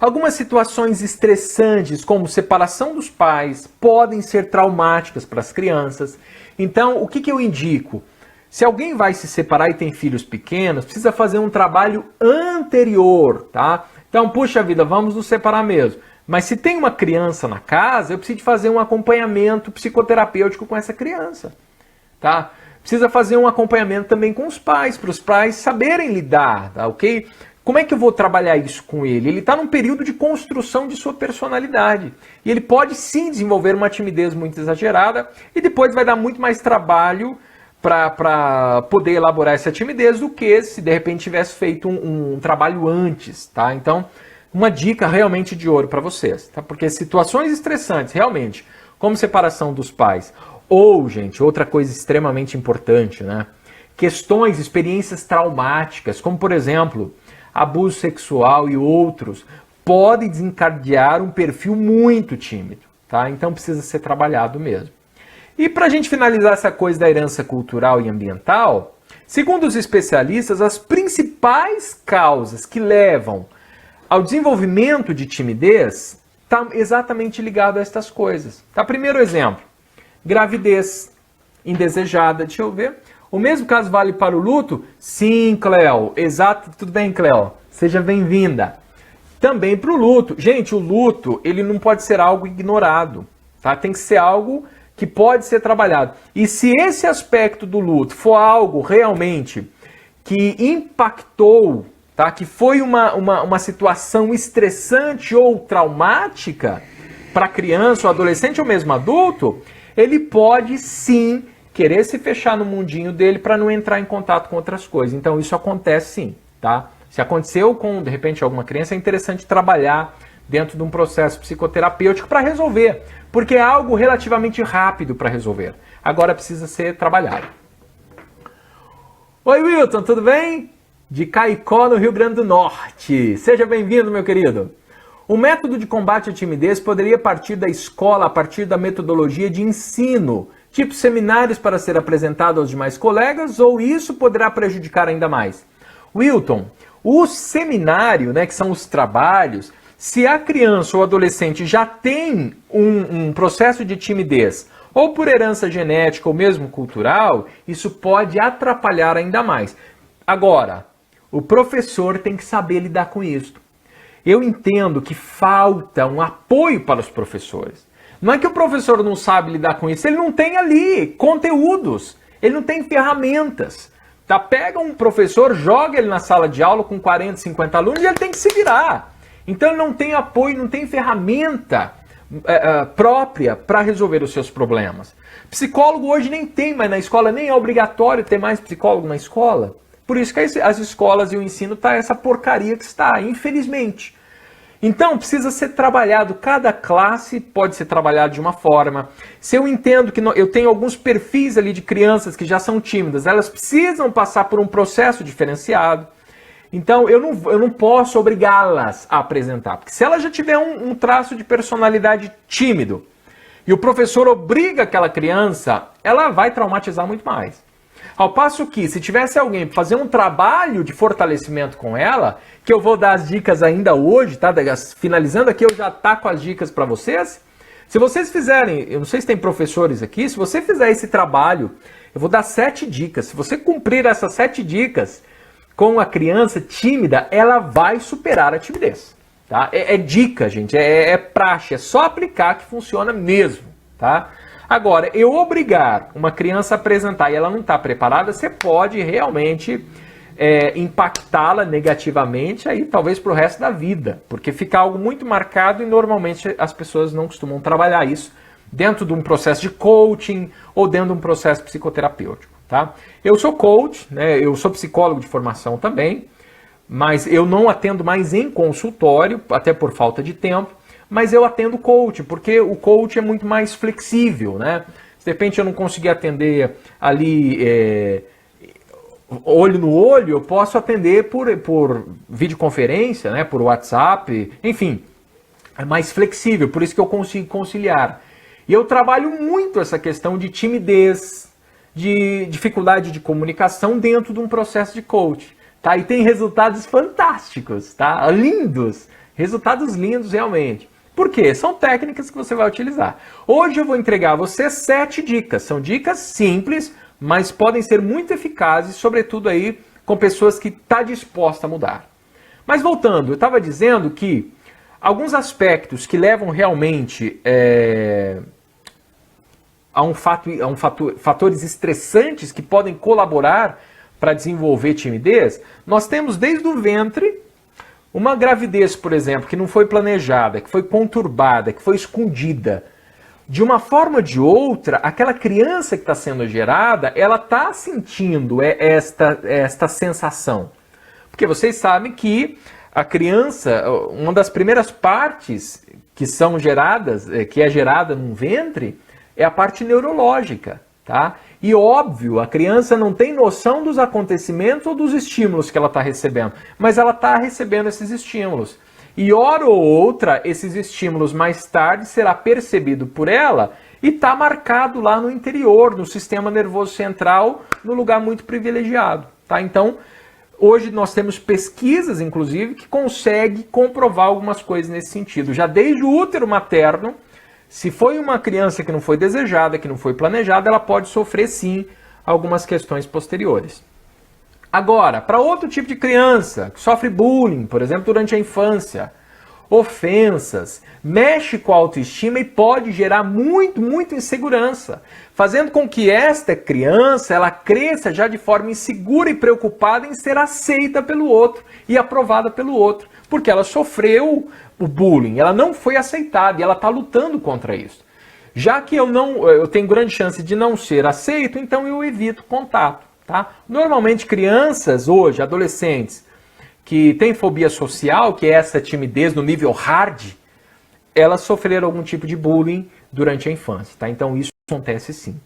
A: Algumas situações estressantes, como separação dos pais, podem ser traumáticas para as crianças. Então, o que eu indico? Se alguém vai se separar e tem filhos pequenos, precisa fazer um trabalho anterior, tá? Então, puxa vida, vamos nos separar mesmo. Mas se tem uma criança na casa, eu preciso fazer um acompanhamento psicoterapêutico com essa criança, tá? Precisa fazer um acompanhamento também com os pais, para os pais saberem lidar, tá? Ok? Como é que eu vou trabalhar isso com ele? Ele está num período de construção de sua personalidade. E ele pode sim desenvolver uma timidez muito exagerada e depois vai dar muito mais trabalho para poder elaborar essa timidez do que se de repente tivesse feito um trabalho antes, tá? Então, uma dica realmente de ouro para vocês, tá? Porque situações estressantes, realmente, como separação dos pais, ou, gente, outra coisa extremamente importante, né? Questões, experiências traumáticas, como, por exemplo, abuso sexual e outros, podem desencadear um perfil muito tímido, tá? Então precisa ser trabalhado mesmo. E para a gente finalizar essa coisa da herança cultural e ambiental, segundo os especialistas, as principais causas que levam ao desenvolvimento de timidez estão exatamente ligadas a estas coisas. Tá? Primeiro exemplo, gravidez indesejada, deixa eu ver. O mesmo caso vale para o luto? Sim, Cleo. Exato, tudo bem, Cleo. Seja bem-vinda. Também para o luto. Gente, o luto, ele não pode ser algo ignorado, tá? Tem que ser algo que pode ser trabalhado. E se esse aspecto do luto for algo realmente que impactou, tá? Que foi uma situação estressante ou traumática para a criança, ou adolescente ou mesmo adulto, ele pode sim querer se fechar no mundinho dele para não entrar em contato com outras coisas. Então isso acontece sim, tá? Se aconteceu com, de repente, alguma criança, é interessante trabalhar dentro de um processo psicoterapêutico para resolver, porque é algo relativamente rápido para resolver. Agora precisa ser trabalhado. Oi, Wilton, tudo bem? de Caicó, no Rio Grande do Norte. Seja bem-vindo, meu querido. O método de combate à timidez poderia partir da escola, a partir da metodologia de ensino, tipo seminários para ser apresentado aos demais colegas, ou isso poderá prejudicar ainda mais? Wilton, o seminário, né, que são os trabalhos, se a criança ou adolescente já tem um processo de timidez, ou por herança genética ou mesmo cultural, isso pode atrapalhar ainda mais. Agora, o professor tem que saber lidar com isso. Eu entendo que falta um apoio para os professores. Não é que o professor não sabe lidar com isso, ele não tem ali conteúdos, ele não tem ferramentas. Tá? Pega um professor, joga ele na sala de aula com 40, 50 alunos e ele tem que se virar. Então ele não tem apoio, não tem ferramenta própria para resolver os seus problemas. Psicólogo hoje nem tem mais na escola, nem é obrigatório ter mais psicólogo na escola. Por isso que as escolas e o ensino tá essa porcaria que está, infelizmente. Então precisa ser trabalhado, cada classe pode ser trabalhada de uma forma. Se eu entendo que eu tenho alguns perfis ali de crianças que já são tímidas, elas precisam passar por um processo diferenciado. Então eu não posso obrigá-las a apresentar, porque se ela já tiver um traço de personalidade tímido e o professor obriga aquela criança, ela vai traumatizar muito mais. Ao passo que, se tivesse alguém para fazer um trabalho de fortalecimento com ela, que eu vou dar as dicas ainda hoje, tá? Finalizando aqui, eu já taco as dicas para vocês. Se vocês fizerem, eu não sei se tem professores aqui, se você fizer esse trabalho, eu vou dar 7 dicas. Se você cumprir essas 7 dicas com a criança tímida, ela vai superar a timidez. Tá? É dica, gente, é praxe, é só aplicar que funciona mesmo. Tá? Agora, eu obrigar uma criança a apresentar e ela não está preparada, você pode realmente impactá-la negativamente, aí talvez para o resto da vida, porque fica algo muito marcado e normalmente as pessoas não costumam trabalhar isso dentro de um processo de coaching ou dentro de um processo psicoterapêutico. Tá? Eu sou coach, né? Eu sou psicólogo de formação também, mas eu não atendo mais em consultório, até por falta de tempo, mas eu atendo coach, porque o coach é muito mais flexível, né? Se de repente eu não conseguir atender ali olho no olho, eu posso atender por videoconferência, né? Por WhatsApp, enfim, é mais flexível, por isso que eu consigo conciliar. E eu trabalho muito essa questão de timidez, de dificuldade de comunicação dentro de um processo de coach, tá? E tem resultados fantásticos, tá? Lindos, resultados lindos realmente. Por quê? São técnicas que você vai utilizar. Hoje eu vou entregar a você 7 dicas. São dicas simples, mas podem ser muito eficazes, sobretudo aí com pessoas que estão dispostas a mudar. Mas voltando, eu estava dizendo que alguns aspectos que levam realmente fatores estressantes que podem colaborar para desenvolver timidez, nós temos desde o ventre uma gravidez, por exemplo, que não foi planejada, que foi conturbada, que foi escondida. De uma forma ou de outra, aquela criança que está sendo gerada, ela está sentindo esta sensação. Porque vocês sabem que a criança, uma das primeiras partes que são geradas, que é gerada num ventre, é a parte neurológica, tá? E óbvio, a criança não tem noção dos acontecimentos ou dos estímulos que ela está recebendo, mas ela está recebendo esses estímulos. E hora ou outra, esses estímulos mais tarde será percebido por ela e está marcado lá no interior, no sistema nervoso central, no lugar muito privilegiado, tá? Então, hoje nós temos pesquisas, inclusive, que conseguem comprovar algumas coisas nesse sentido. Já desde o útero materno, se foi uma criança que não foi desejada, que não foi planejada, ela pode sofrer sim algumas questões posteriores. Agora, para outro tipo de criança que sofre bullying, por exemplo, durante a infância, ofensas, mexe com a autoestima e pode gerar muita insegurança, fazendo com que esta criança ela cresça já de forma insegura e preocupada em ser aceita pelo outro e aprovada pelo outro, porque ela sofreu o bullying, ela não foi aceitada e ela está lutando contra isso. Já que eu tenho grande chance de não ser aceito, então eu evito contato. Tá? Normalmente crianças hoje, adolescentes, que têm fobia social, que é essa timidez no nível hard, elas sofreram algum tipo de bullying durante a infância. Tá? Então isso acontece sim.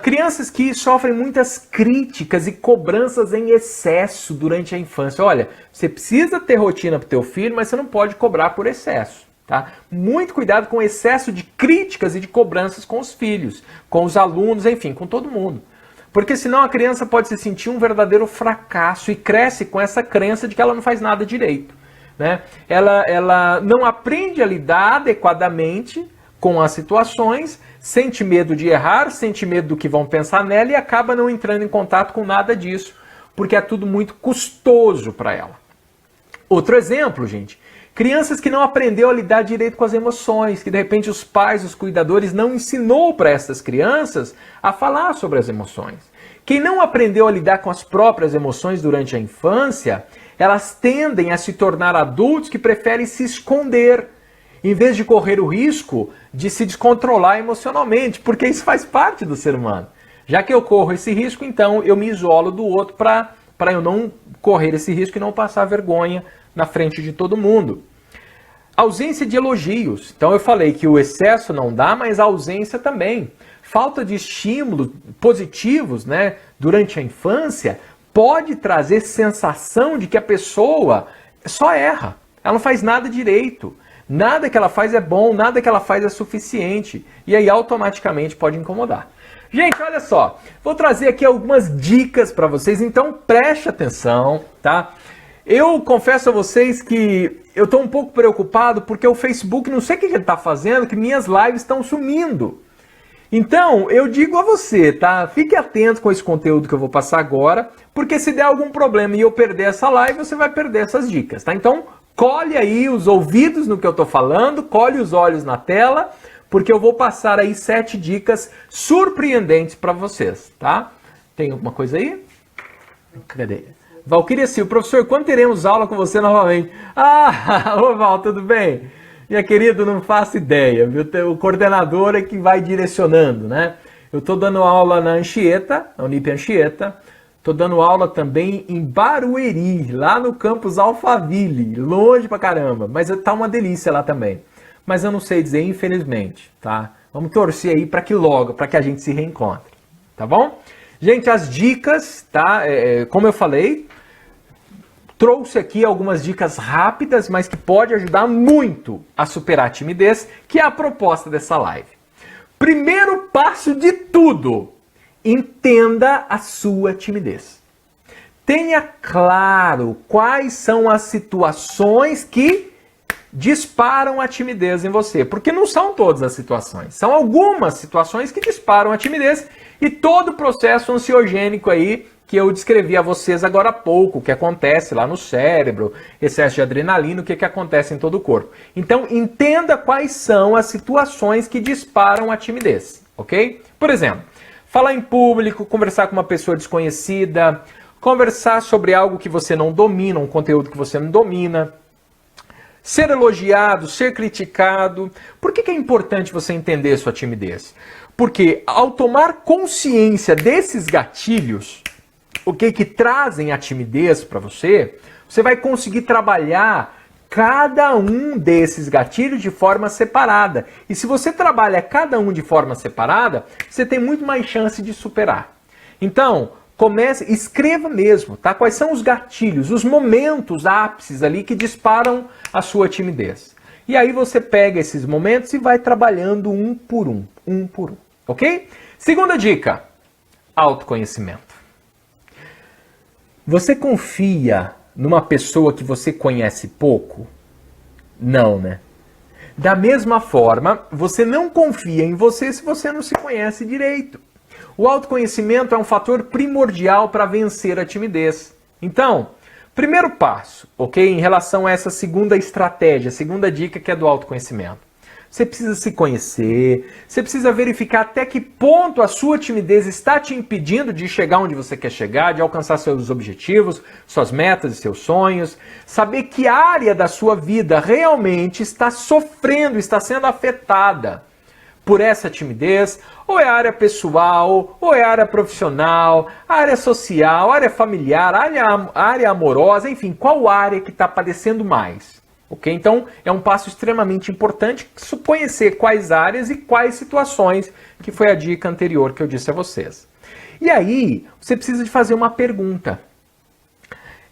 A: Crianças que sofrem muitas críticas e cobranças em excesso durante a infância. Olha, você precisa ter rotina para o teu filho, mas você não pode cobrar por excesso. Tá? Muito cuidado com o excesso de críticas e de cobranças com os filhos, com os alunos, enfim, com todo mundo. Porque senão a criança pode se sentir um verdadeiro fracasso e cresce com essa crença de que ela não faz nada direito. Né? Ela não aprende a lidar adequadamente com as situações, sente medo de errar, sente medo do que vão pensar nela e acaba não entrando em contato com nada disso, porque é tudo muito custoso para ela. Outro exemplo, gente, crianças que não aprendeu a lidar direito com as emoções, que de repente os pais, os cuidadores não ensinou para essas crianças a falar sobre as emoções. Quem não aprendeu a lidar com as próprias emoções durante a infância, elas tendem a se tornar adultos que preferem se esconder, em vez de correr o risco de se descontrolar emocionalmente, porque isso faz parte do ser humano. Já que eu corro esse risco, então eu me isolo do outro para eu não correr esse risco e não passar vergonha na frente de todo mundo. Ausência de elogios. Então eu falei que o excesso não dá, mas a ausência também. Falta de estímulos positivos, né, durante a infância pode trazer sensação de que a pessoa só erra. Ela não faz nada direito. Nada que ela faz é bom, nada que ela faz é suficiente. E aí automaticamente pode incomodar. Gente, olha só. Vou trazer aqui algumas dicas para vocês, então preste atenção, tá? Eu confesso a vocês que eu estou um pouco preocupado porque o Facebook, não sei o que ele está fazendo, que minhas lives estão sumindo. Então, eu digo a você, tá? Fique atento com esse conteúdo que eu vou passar agora, porque se der algum problema e eu perder essa live, você vai perder essas dicas, tá? Então, colhe aí os ouvidos no que eu estou falando, colhe os olhos na tela, porque eu vou passar aí 7 dicas surpreendentes para vocês, tá? Tem alguma coisa aí? Cadê? Valquíria Silva, professor, quando teremos aula com você novamente? Ô Val, tudo bem? Minha querida, não faço ideia, viu? O coordenador é que vai direcionando, né? Eu estou dando aula na Anchieta, na Unip Anchieta, estou dando aula também em Barueri, lá no campus Alphaville, longe pra caramba, mas tá uma delícia lá também. Mas eu não sei dizer, infelizmente, tá? Vamos torcer aí para que logo, para que a gente se reencontre, tá bom? Gente, as dicas, tá? Como eu falei, trouxe aqui algumas dicas rápidas, mas que pode ajudar muito a superar a timidez, que é a proposta dessa live. Primeiro passo de tudo, entenda a sua timidez. Tenha claro quais são as situações que disparam a timidez em você, porque não são todas as situações, são algumas situações que disparam a timidez e todo o processo ansiogênico aí que eu descrevi a vocês agora há pouco, o que acontece lá no cérebro, excesso de adrenalina, o que acontece em todo o corpo. Então, entenda quais são as situações que disparam a timidez, ok? Por exemplo, falar em público, conversar com uma pessoa desconhecida, conversar sobre algo que você não domina, um conteúdo que você não domina, ser elogiado, ser criticado. Por que é importante você entender sua timidez? Porque ao tomar consciência desses gatilhos, que trazem a timidez para você, você vai conseguir trabalhar cada um desses gatilhos de forma separada. E se você trabalha cada um de forma separada, você tem muito mais chance de superar. Então, escreva mesmo, tá? Quais são os gatilhos, os momentos ápices ali que disparam a sua timidez. E aí você pega esses momentos e vai trabalhando um por um, ok? Segunda dica, autoconhecimento. Você confia numa pessoa que você conhece pouco? Não, né? Da mesma forma, você não confia em você se você não se conhece direito. O autoconhecimento é um fator primordial para vencer a timidez. Então, primeiro passo, ok? Em relação a essa segunda estratégia, segunda dica que é do autoconhecimento. Você precisa se conhecer, você precisa verificar até que ponto a sua timidez está te impedindo de chegar onde você quer chegar, de alcançar seus objetivos, suas metas e seus sonhos. Saber que área da sua vida realmente está sofrendo, está sendo afetada por essa timidez, ou é área pessoal, ou é área profissional, área social, área familiar, área amorosa, enfim, qual área que está padecendo mais? Ok? Então, é um passo extremamente importante conhecer quais áreas e quais situações que foi a dica anterior que eu disse a vocês. E aí, você precisa de fazer uma pergunta.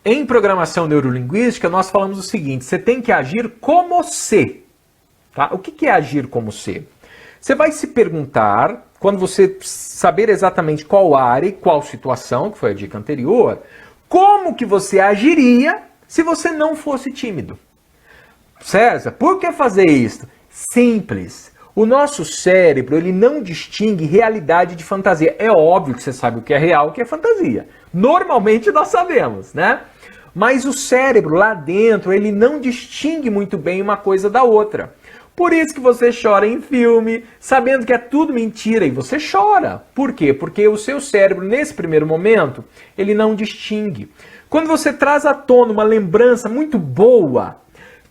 A: Em programação neurolinguística, nós falamos o seguinte, você tem que agir como se. Tá? O que é agir como se? Você vai se perguntar, quando você saber exatamente qual área e qual situação, que foi a dica anterior, como que você agiria se você não fosse tímido. César, por que fazer isso? Simples. O nosso cérebro, ele não distingue realidade de fantasia. É óbvio que você sabe o que é real e o que é fantasia. Normalmente nós sabemos, né? Mas o cérebro lá dentro, ele não distingue muito bem uma coisa da outra. Por isso que você chora em filme, sabendo que é tudo mentira, e você chora. Por quê? Porque o seu cérebro, nesse primeiro momento, ele não distingue. Quando você traz à tona uma lembrança muito boa,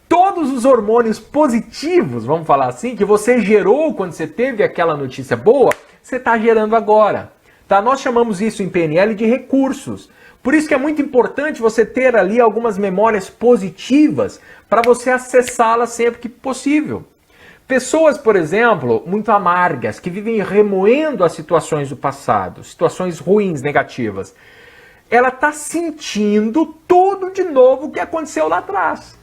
A: todos os hormônios positivos, vamos falar assim, que você gerou quando você teve aquela notícia boa, você está gerando agora. Tá? Nós chamamos isso em PNL de recursos. Por isso que é muito importante você ter ali algumas memórias positivas para você acessá-las sempre que possível. Pessoas, por exemplo, muito amargas, que vivem remoendo as situações do passado, situações ruins, negativas. Ela está sentindo tudo de novo que aconteceu lá atrás.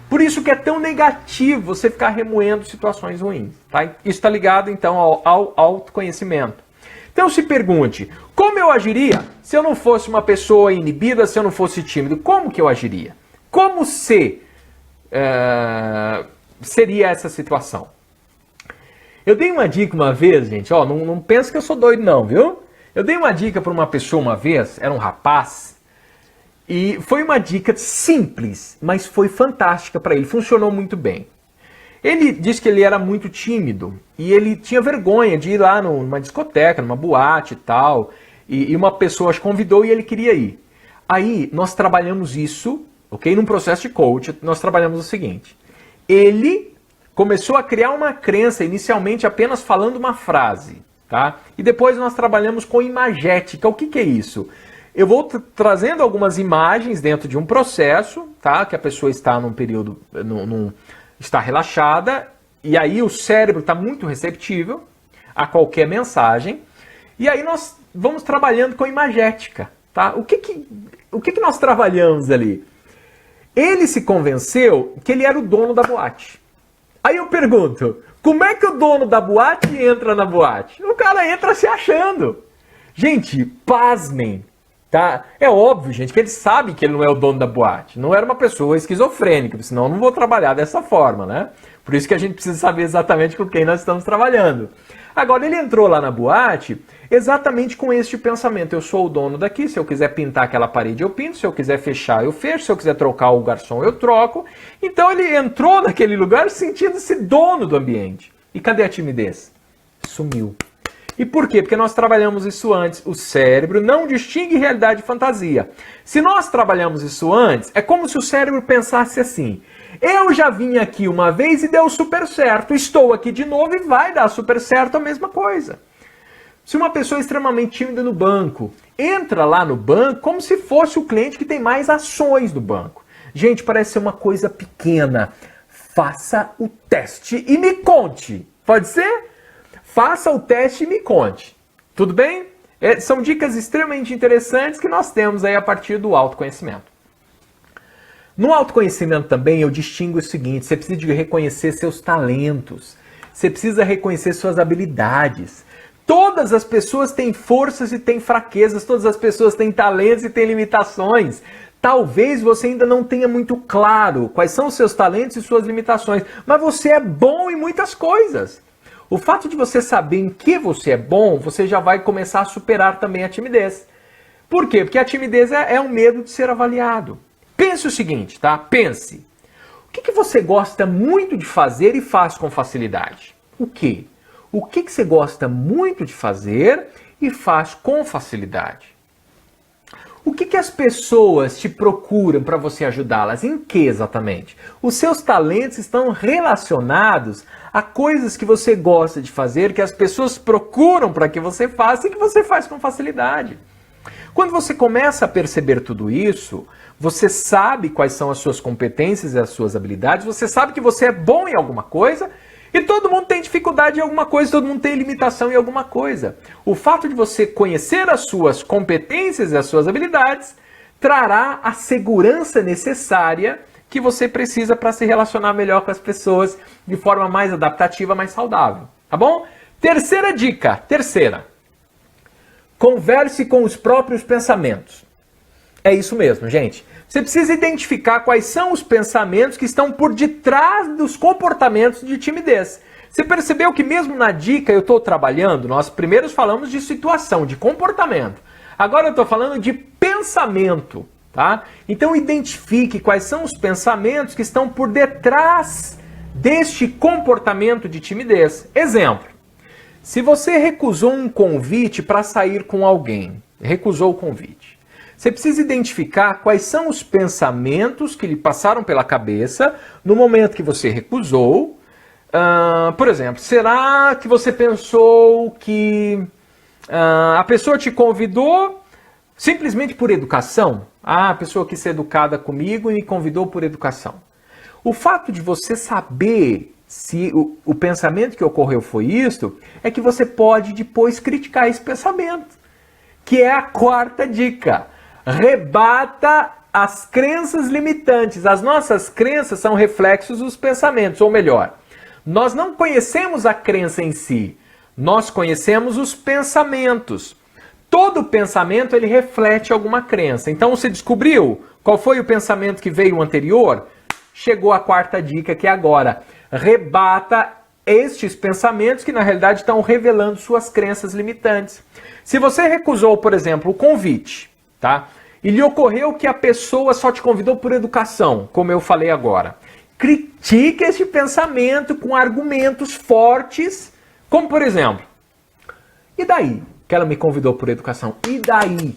A: Por isso que é tão negativo você ficar remoendo situações ruins. Tá? Isso está ligado, então, ao autoconhecimento. Então se pergunte, como eu agiria se eu não fosse uma pessoa inibida, se eu não fosse tímido? Como que eu agiria? Como seria essa situação? Eu dei uma dica uma vez, gente, ó, não pensa que eu sou doido não, viu? Eu dei uma dica para uma pessoa uma vez, era um rapaz, e foi uma dica simples, mas foi fantástica para ele, funcionou muito bem. Ele disse que ele era muito tímido e ele tinha vergonha de ir lá numa discoteca, numa boate e tal, e uma pessoa o convidou e ele queria ir. Aí nós trabalhamos isso, ok? Num processo de coach, nós trabalhamos o seguinte, ele começou a criar uma crença, inicialmente apenas falando uma frase, tá? E depois nós trabalhamos com imagética. O que é isso? Eu vou trazendo algumas imagens dentro de um processo, tá? Que a pessoa está num período, está relaxada, e aí o cérebro está muito receptível a qualquer mensagem, e aí nós vamos trabalhando com imagética, tá? O que nós trabalhamos ali? Ele se convenceu que ele era o dono da boate. Aí eu pergunto, como é que o dono da boate entra na boate? O cara entra se achando. Gente, pasmem, tá? É óbvio, gente, que ele sabe que ele não é o dono da boate. Não era uma pessoa esquizofrênica, senão eu não vou trabalhar dessa forma, né? Por isso que a gente precisa saber exatamente com quem nós estamos trabalhando. Agora, ele entrou lá na boate exatamente com este pensamento. Eu sou o dono daqui, se eu quiser pintar aquela parede eu pinto, se eu quiser fechar eu fecho, se eu quiser trocar o garçom eu troco. Então ele entrou naquele lugar sentindo-se dono do ambiente. E cadê a timidez? Sumiu. E por quê? Porque nós trabalhamos isso antes. O cérebro não distingue realidade e fantasia. Se nós trabalhamos isso antes, é como se o cérebro pensasse assim: eu já vim aqui uma vez e deu super certo, estou aqui de novo e vai dar super certo a mesma coisa. Se uma pessoa extremamente tímida no banco entra lá no banco como se fosse o cliente que tem mais ações do banco. Gente, parece ser uma coisa pequena. Faça o teste e me conte. Pode ser? Faça o teste e me conte. Tudo bem? São dicas extremamente interessantes que nós temos aí a partir do autoconhecimento. No autoconhecimento também eu distingo o seguinte: você precisa de reconhecer seus talentos. Você precisa reconhecer suas habilidades. Todas as pessoas têm forças e têm fraquezas. Todas as pessoas têm talentos e têm limitações. Talvez você ainda não tenha muito claro quais são os seus talentos e suas limitações. Mas você é bom em muitas coisas. O fato de você saber em que você é bom, você já vai começar a superar também a timidez. Por quê? Porque a timidez é um medo de ser avaliado. Pense o seguinte, tá? Pense. O que você gosta muito de fazer e faz com facilidade? O quê? O que você gosta muito de fazer e faz com facilidade? O que as pessoas te procuram para você ajudá-las? Em que exatamente? Os seus talentos estão relacionados a coisas que você gosta de fazer, que as pessoas procuram para que você faça e que você faz com facilidade. Quando você começa a perceber tudo isso, você sabe quais são as suas competências e as suas habilidades, você sabe que você é bom em alguma coisa E todo mundo tem dificuldade em alguma coisa, todo mundo tem limitação em alguma coisa. O fato de você conhecer as suas competências e as suas habilidades trará a segurança necessária que você precisa para se relacionar melhor com as pessoas de forma mais adaptativa, mais saudável. Tá bom? Terceira dica. Converse com os próprios pensamentos. É isso mesmo, gente. Você precisa identificar quais são os pensamentos que estão por detrás dos comportamentos de timidez. Você percebeu que mesmo na dica eu estou trabalhando, nós primeiros falamos de situação, de comportamento. Agora eu estou falando de pensamento, tá? Então identifique quais são os pensamentos que estão por detrás deste comportamento de timidez. Exemplo, se você recusou um convite para sair com alguém, recusou o convite, você precisa identificar quais são os pensamentos que lhe passaram pela cabeça no momento que você recusou. Por exemplo, será que você pensou que a pessoa te convidou simplesmente por educação? A pessoa quis ser educada comigo e me convidou por educação. O fato de você saber se o pensamento que ocorreu foi isso, é que você pode depois criticar esse pensamento, que é a quarta dica. Rebata as crenças limitantes. As nossas crenças são reflexos dos pensamentos, ou melhor, nós não conhecemos a crença em si, nós conhecemos os pensamentos. Todo pensamento ele reflete alguma crença. Então você descobriu qual foi o pensamento que veio anterior? Chegou a quarta dica, que é agora. Rebata estes pensamentos que na realidade estão revelando suas crenças limitantes. Se você recusou, por exemplo, o convite, tá? E lhe ocorreu que a pessoa só te convidou por educação, como eu falei agora. Critique este pensamento com argumentos fortes, como por exemplo, e daí que ela me convidou por educação? E daí?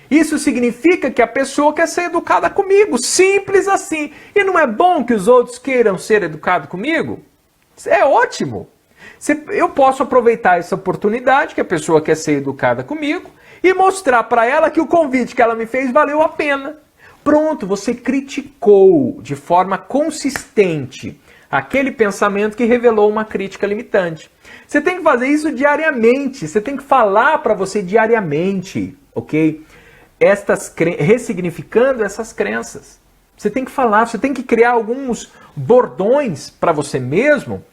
A: Isso significa que a pessoa quer ser educada comigo, simples assim. E não é bom que os outros queiram ser educados comigo? É ótimo. Eu posso aproveitar essa oportunidade que a pessoa quer ser educada comigo e mostrar para ela que o convite que ela me fez valeu a pena. Pronto, você criticou de forma consistente aquele pensamento que revelou uma crítica limitante. Você tem que fazer isso diariamente, você tem que falar para você diariamente, ok? Ressignificando essas crenças. Você tem que falar, você tem que criar alguns bordões para você mesmo,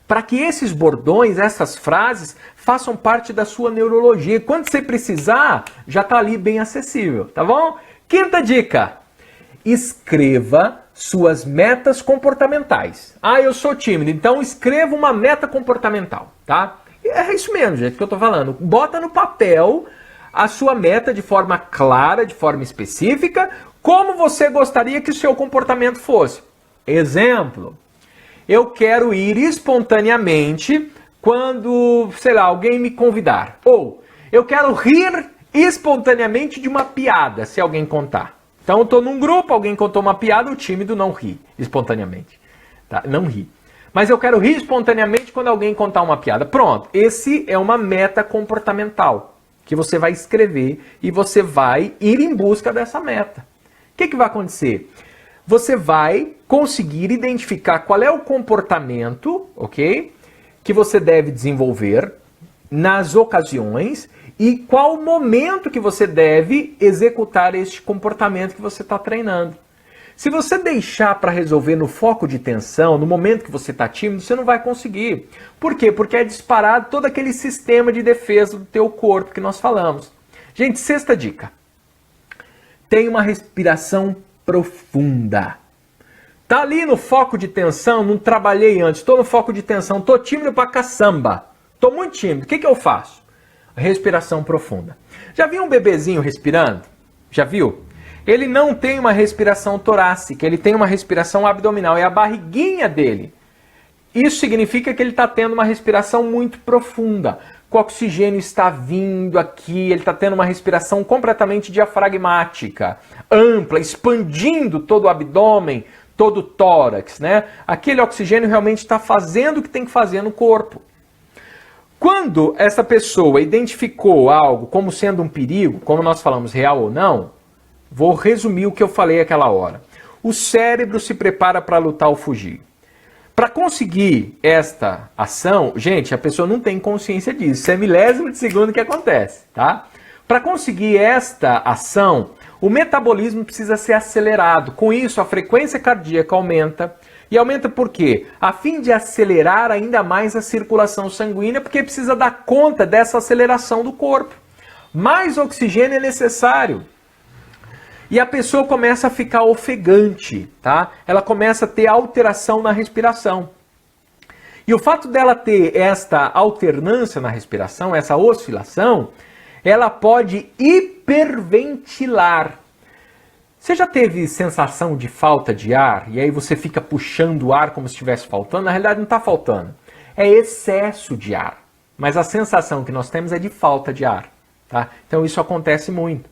A: para que esses bordões, essas frases, façam parte da sua neurologia. Quando você precisar, já está ali bem acessível, tá bom? Quinta dica, escreva suas metas comportamentais. Eu sou tímido, então escreva uma meta comportamental, tá? É isso mesmo, gente, que eu tô falando. Bota no papel a sua meta de forma clara, de forma específica, como você gostaria que o seu comportamento fosse. Exemplo, eu quero ir espontaneamente quando, sei lá, alguém me convidar. Ou eu quero rir espontaneamente de uma piada, se alguém contar. Então eu estou num grupo, alguém contou uma piada, o tímido não ri espontaneamente. Tá? Não ri. Mas eu quero rir espontaneamente quando alguém contar uma piada. Pronto, esse é uma meta comportamental que você vai escrever e você vai ir em busca dessa meta. O que vai acontecer? Você vai conseguir identificar qual é o comportamento, ok? Que você deve desenvolver nas ocasiões e qual o momento que você deve executar este comportamento que você está treinando. Se você deixar para resolver no foco de tensão, no momento que você está tímido, você não vai conseguir. Por quê? Porque é disparado todo aquele sistema de defesa do teu corpo que nós falamos. Gente, sexta dica. Tenha uma respiração profunda. Tá ali no foco de tensão, não trabalhei antes, estou no foco de tensão, estou tímido pra caçamba, estou muito tímido, o que eu faço? Respiração profunda. Já viu um bebezinho respirando? Já viu? Ele não tem uma respiração torácica, ele tem uma respiração abdominal, é a barriguinha dele. Isso significa que ele está tendo uma respiração muito profunda. O oxigênio está vindo aqui, ele está tendo uma respiração completamente diafragmática, ampla, expandindo todo o abdômen, todo o tórax, né? Aquele oxigênio realmente está fazendo o que tem que fazer no corpo. Quando essa pessoa identificou algo como sendo um perigo, como nós falamos, real ou não, vou resumir o que eu falei aquela hora. O cérebro se prepara para lutar ou fugir. Para conseguir esta ação, gente, a pessoa não tem consciência disso, isso é milésimo de segundo que acontece, tá? Para conseguir esta ação, o metabolismo precisa ser acelerado. Com isso, a frequência cardíaca aumenta. E aumenta por quê? A fim de acelerar ainda mais a circulação sanguínea, porque precisa dar conta dessa aceleração do corpo. Mais oxigênio é necessário. E a pessoa começa a ficar ofegante, tá? Ela começa a ter alteração na respiração. E o fato dela ter esta alternância na respiração, essa oscilação, ela pode hiperventilar. Você já teve sensação de falta de ar? E aí você fica puxando o ar como se estivesse faltando? Na realidade não está faltando. É excesso de ar. Mas a sensação que nós temos é de falta de ar, tá? Então isso acontece muito.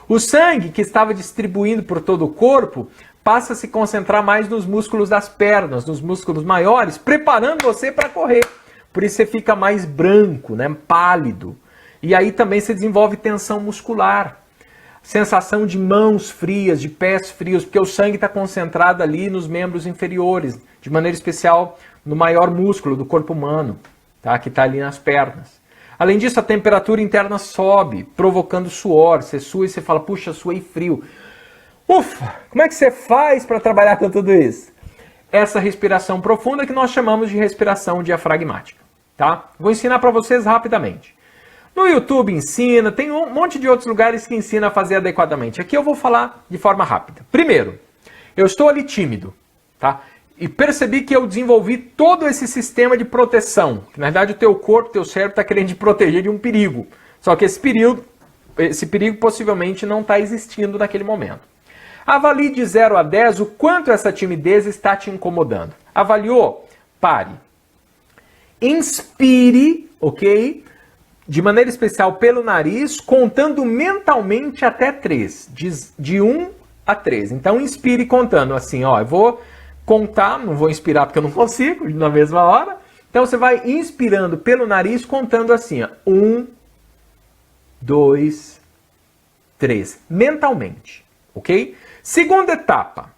A: O sangue que estava distribuindo por todo o corpo passa a se concentrar mais nos músculos das pernas, nos músculos maiores, preparando você para correr. Por isso você fica mais branco, né? Pálido. E aí também você desenvolve tensão muscular. Sensação de mãos frias, de pés frios, porque o sangue está concentrado ali nos membros inferiores, de maneira especial no maior músculo do corpo humano, tá? Que está ali nas pernas. Além disso, a temperatura interna sobe, provocando suor. Você sua e você fala, puxa, suei frio. Ufa, como é que você faz para trabalhar com tudo isso? Essa respiração profunda que nós chamamos de respiração diafragmática, tá? Vou ensinar para vocês rapidamente. No YouTube ensina, tem um monte de outros lugares que ensina a fazer adequadamente. Aqui eu vou falar de forma rápida. Primeiro, eu estou ali tímido, tá? E percebi que eu desenvolvi todo esse sistema de proteção. Que, na verdade, o teu corpo, o teu cérebro está querendo te proteger de um perigo. Só que esse perigo possivelmente não está existindo naquele momento. Avalie de 0 a 10 o quanto essa timidez está te incomodando. Avaliou? Pare. Inspire, ok? De maneira especial pelo nariz, contando mentalmente até 3. De 1 a 3. Então, inspire contando assim, ó, eu vou contar, não vou inspirar porque eu não consigo na mesma hora. Então você vai inspirando pelo nariz, contando assim, ó, 1, 2, 3, mentalmente, ok? Segunda etapa,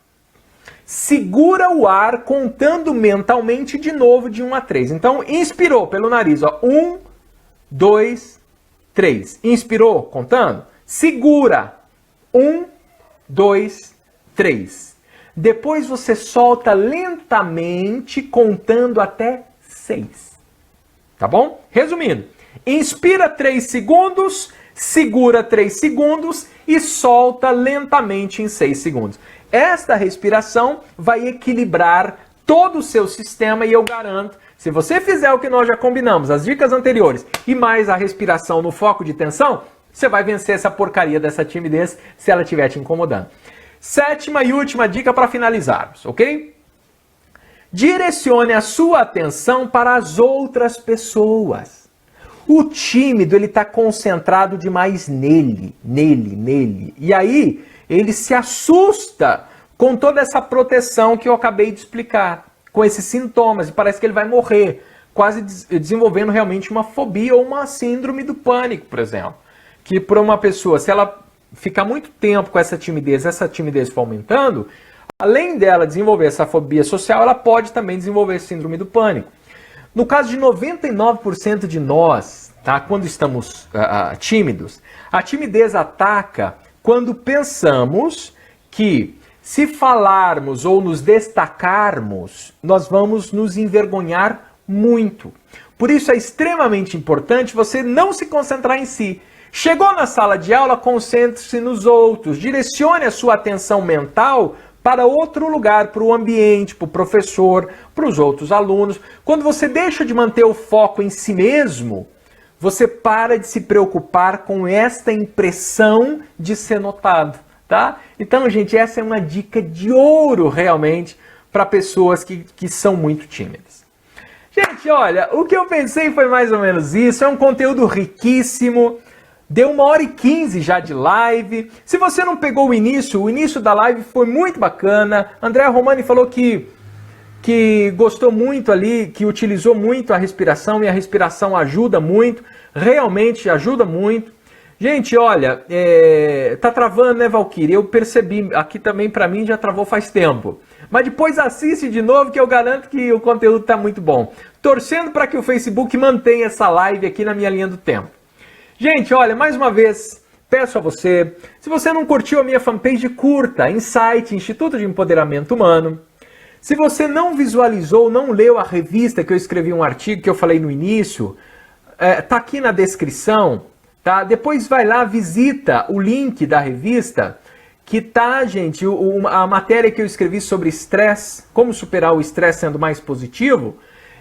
A: segura o ar contando mentalmente de novo de 1 a 3. Então inspirou pelo nariz, ó, 1, 2, 3. Inspirou contando, segura, 1, 2, 3. Depois você solta lentamente, contando até 6. Tá bom? Resumindo, inspira 3 segundos, segura 3 segundos e solta lentamente em 6 segundos. Esta respiração vai equilibrar todo o seu sistema e eu garanto, se você fizer o que nós já combinamos, as dicas anteriores, e mais a respiração no foco de tensão, você vai vencer essa porcaria dessa timidez se ela estiver te incomodando. Sétima e última dica para finalizarmos, ok? Direcione a sua atenção para as outras pessoas. O tímido, ele está concentrado demais nele. E aí, ele se assusta com toda essa proteção que eu acabei de explicar, com esses sintomas, e parece que ele vai morrer, quase desenvolvendo realmente uma fobia ou uma síndrome do pânico, por exemplo. Que para uma pessoa, se ela ficar muito tempo com essa timidez for aumentando, além dela desenvolver essa fobia social, ela pode também desenvolver síndrome do pânico. No caso de 99% de nós, tá, quando estamos tímidos, a timidez ataca quando pensamos que se falarmos ou nos destacarmos, nós vamos nos envergonhar muito. Por isso é extremamente importante você não se concentrar em si. Chegou na sala de aula, concentre-se nos outros, direcione a sua atenção mental para outro lugar, para o ambiente, para o professor, para os outros alunos. Quando você deixa de manter o foco em si mesmo, você para de se preocupar com esta impressão de ser notado, tá? Então, gente, essa é uma dica de ouro realmente para pessoas que são muito tímidas. Gente, olha, o que eu pensei foi mais ou menos isso, é um conteúdo riquíssimo. Deu 1h15 já de live. Se você não pegou o início da live foi muito bacana. André Romani falou que gostou muito ali, que utilizou muito a respiração e a respiração ajuda muito, realmente ajuda muito. Gente, olha, tá travando, né, Valquíria? Eu percebi, aqui também pra mim já travou faz tempo. Mas depois assiste de novo que eu garanto que o conteúdo tá muito bom. Torcendo para que o Facebook mantenha essa live aqui na minha linha do tempo. Gente, olha, mais uma vez, peço a você, se você não curtiu a minha fanpage, curta, Insight, Instituto de Empoderamento Humano. Se você não visualizou, não leu a revista que eu escrevi um artigo que eu falei no início, tá aqui na descrição, tá? Depois vai lá, visita o link da revista, que tá, gente, a matéria que eu escrevi sobre estresse, como superar o estresse sendo mais positivo,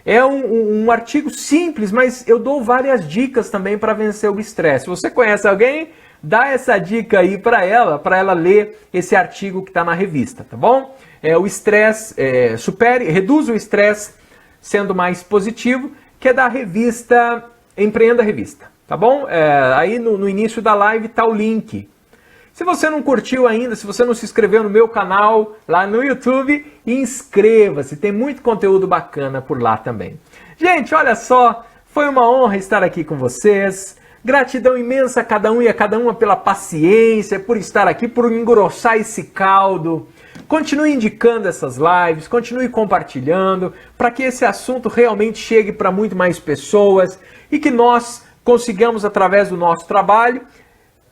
A: é um artigo simples, mas eu dou várias dicas também para vencer o estresse. Se você conhece alguém, dá essa dica aí para ela ler esse artigo que está na revista, tá bom? O estresse, reduz o estresse sendo mais positivo, que é da revista Empreenda Revista, tá bom? Aí no início da live tá o link. Se você não curtiu ainda, se você não se inscreveu no meu canal lá no YouTube, inscreva-se, tem muito conteúdo bacana por lá também. Gente, olha só, foi uma honra estar aqui com vocês. Gratidão imensa a cada um e a cada uma pela paciência, por estar aqui, por engrossar esse caldo. Continue indicando essas lives, continue compartilhando, para que esse assunto realmente chegue para muito mais pessoas e que nós consigamos, através do nosso trabalho,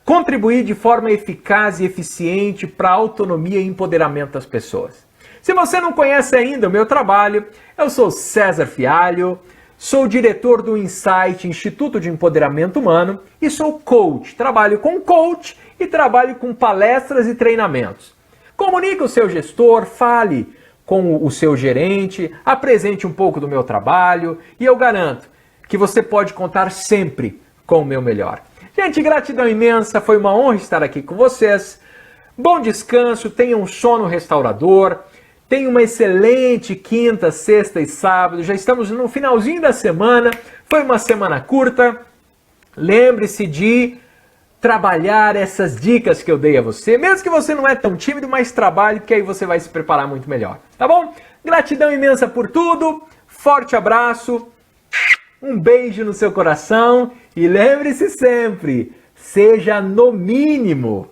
A: contribuir de forma eficaz e eficiente para a autonomia e empoderamento das pessoas. Se você não conhece ainda o meu trabalho, eu sou César Fialho, sou diretor do Insight, Instituto de Empoderamento Humano, e sou coach. Trabalho com coach e trabalho com palestras e treinamentos. Comunique o seu gestor, fale com o seu gerente, apresente um pouco do meu trabalho e eu garanto que você pode contar sempre com o meu melhor. Gente, gratidão imensa, foi uma honra estar aqui com vocês. Bom descanso, tenham um sono restaurador, tenham uma excelente quinta, sexta e sábado. Já estamos no finalzinho da semana, foi uma semana curta. Lembre-se de trabalhar essas dicas que eu dei a você, mesmo que você não é tão tímido, mas trabalhe, que aí você vai se preparar muito melhor, tá bom? Gratidão imensa por tudo, forte abraço, um beijo no seu coração e lembre-se sempre, seja no mínimo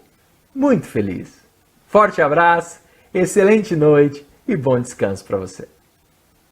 A: muito feliz. Forte abraço, excelente noite e bom descanso para você.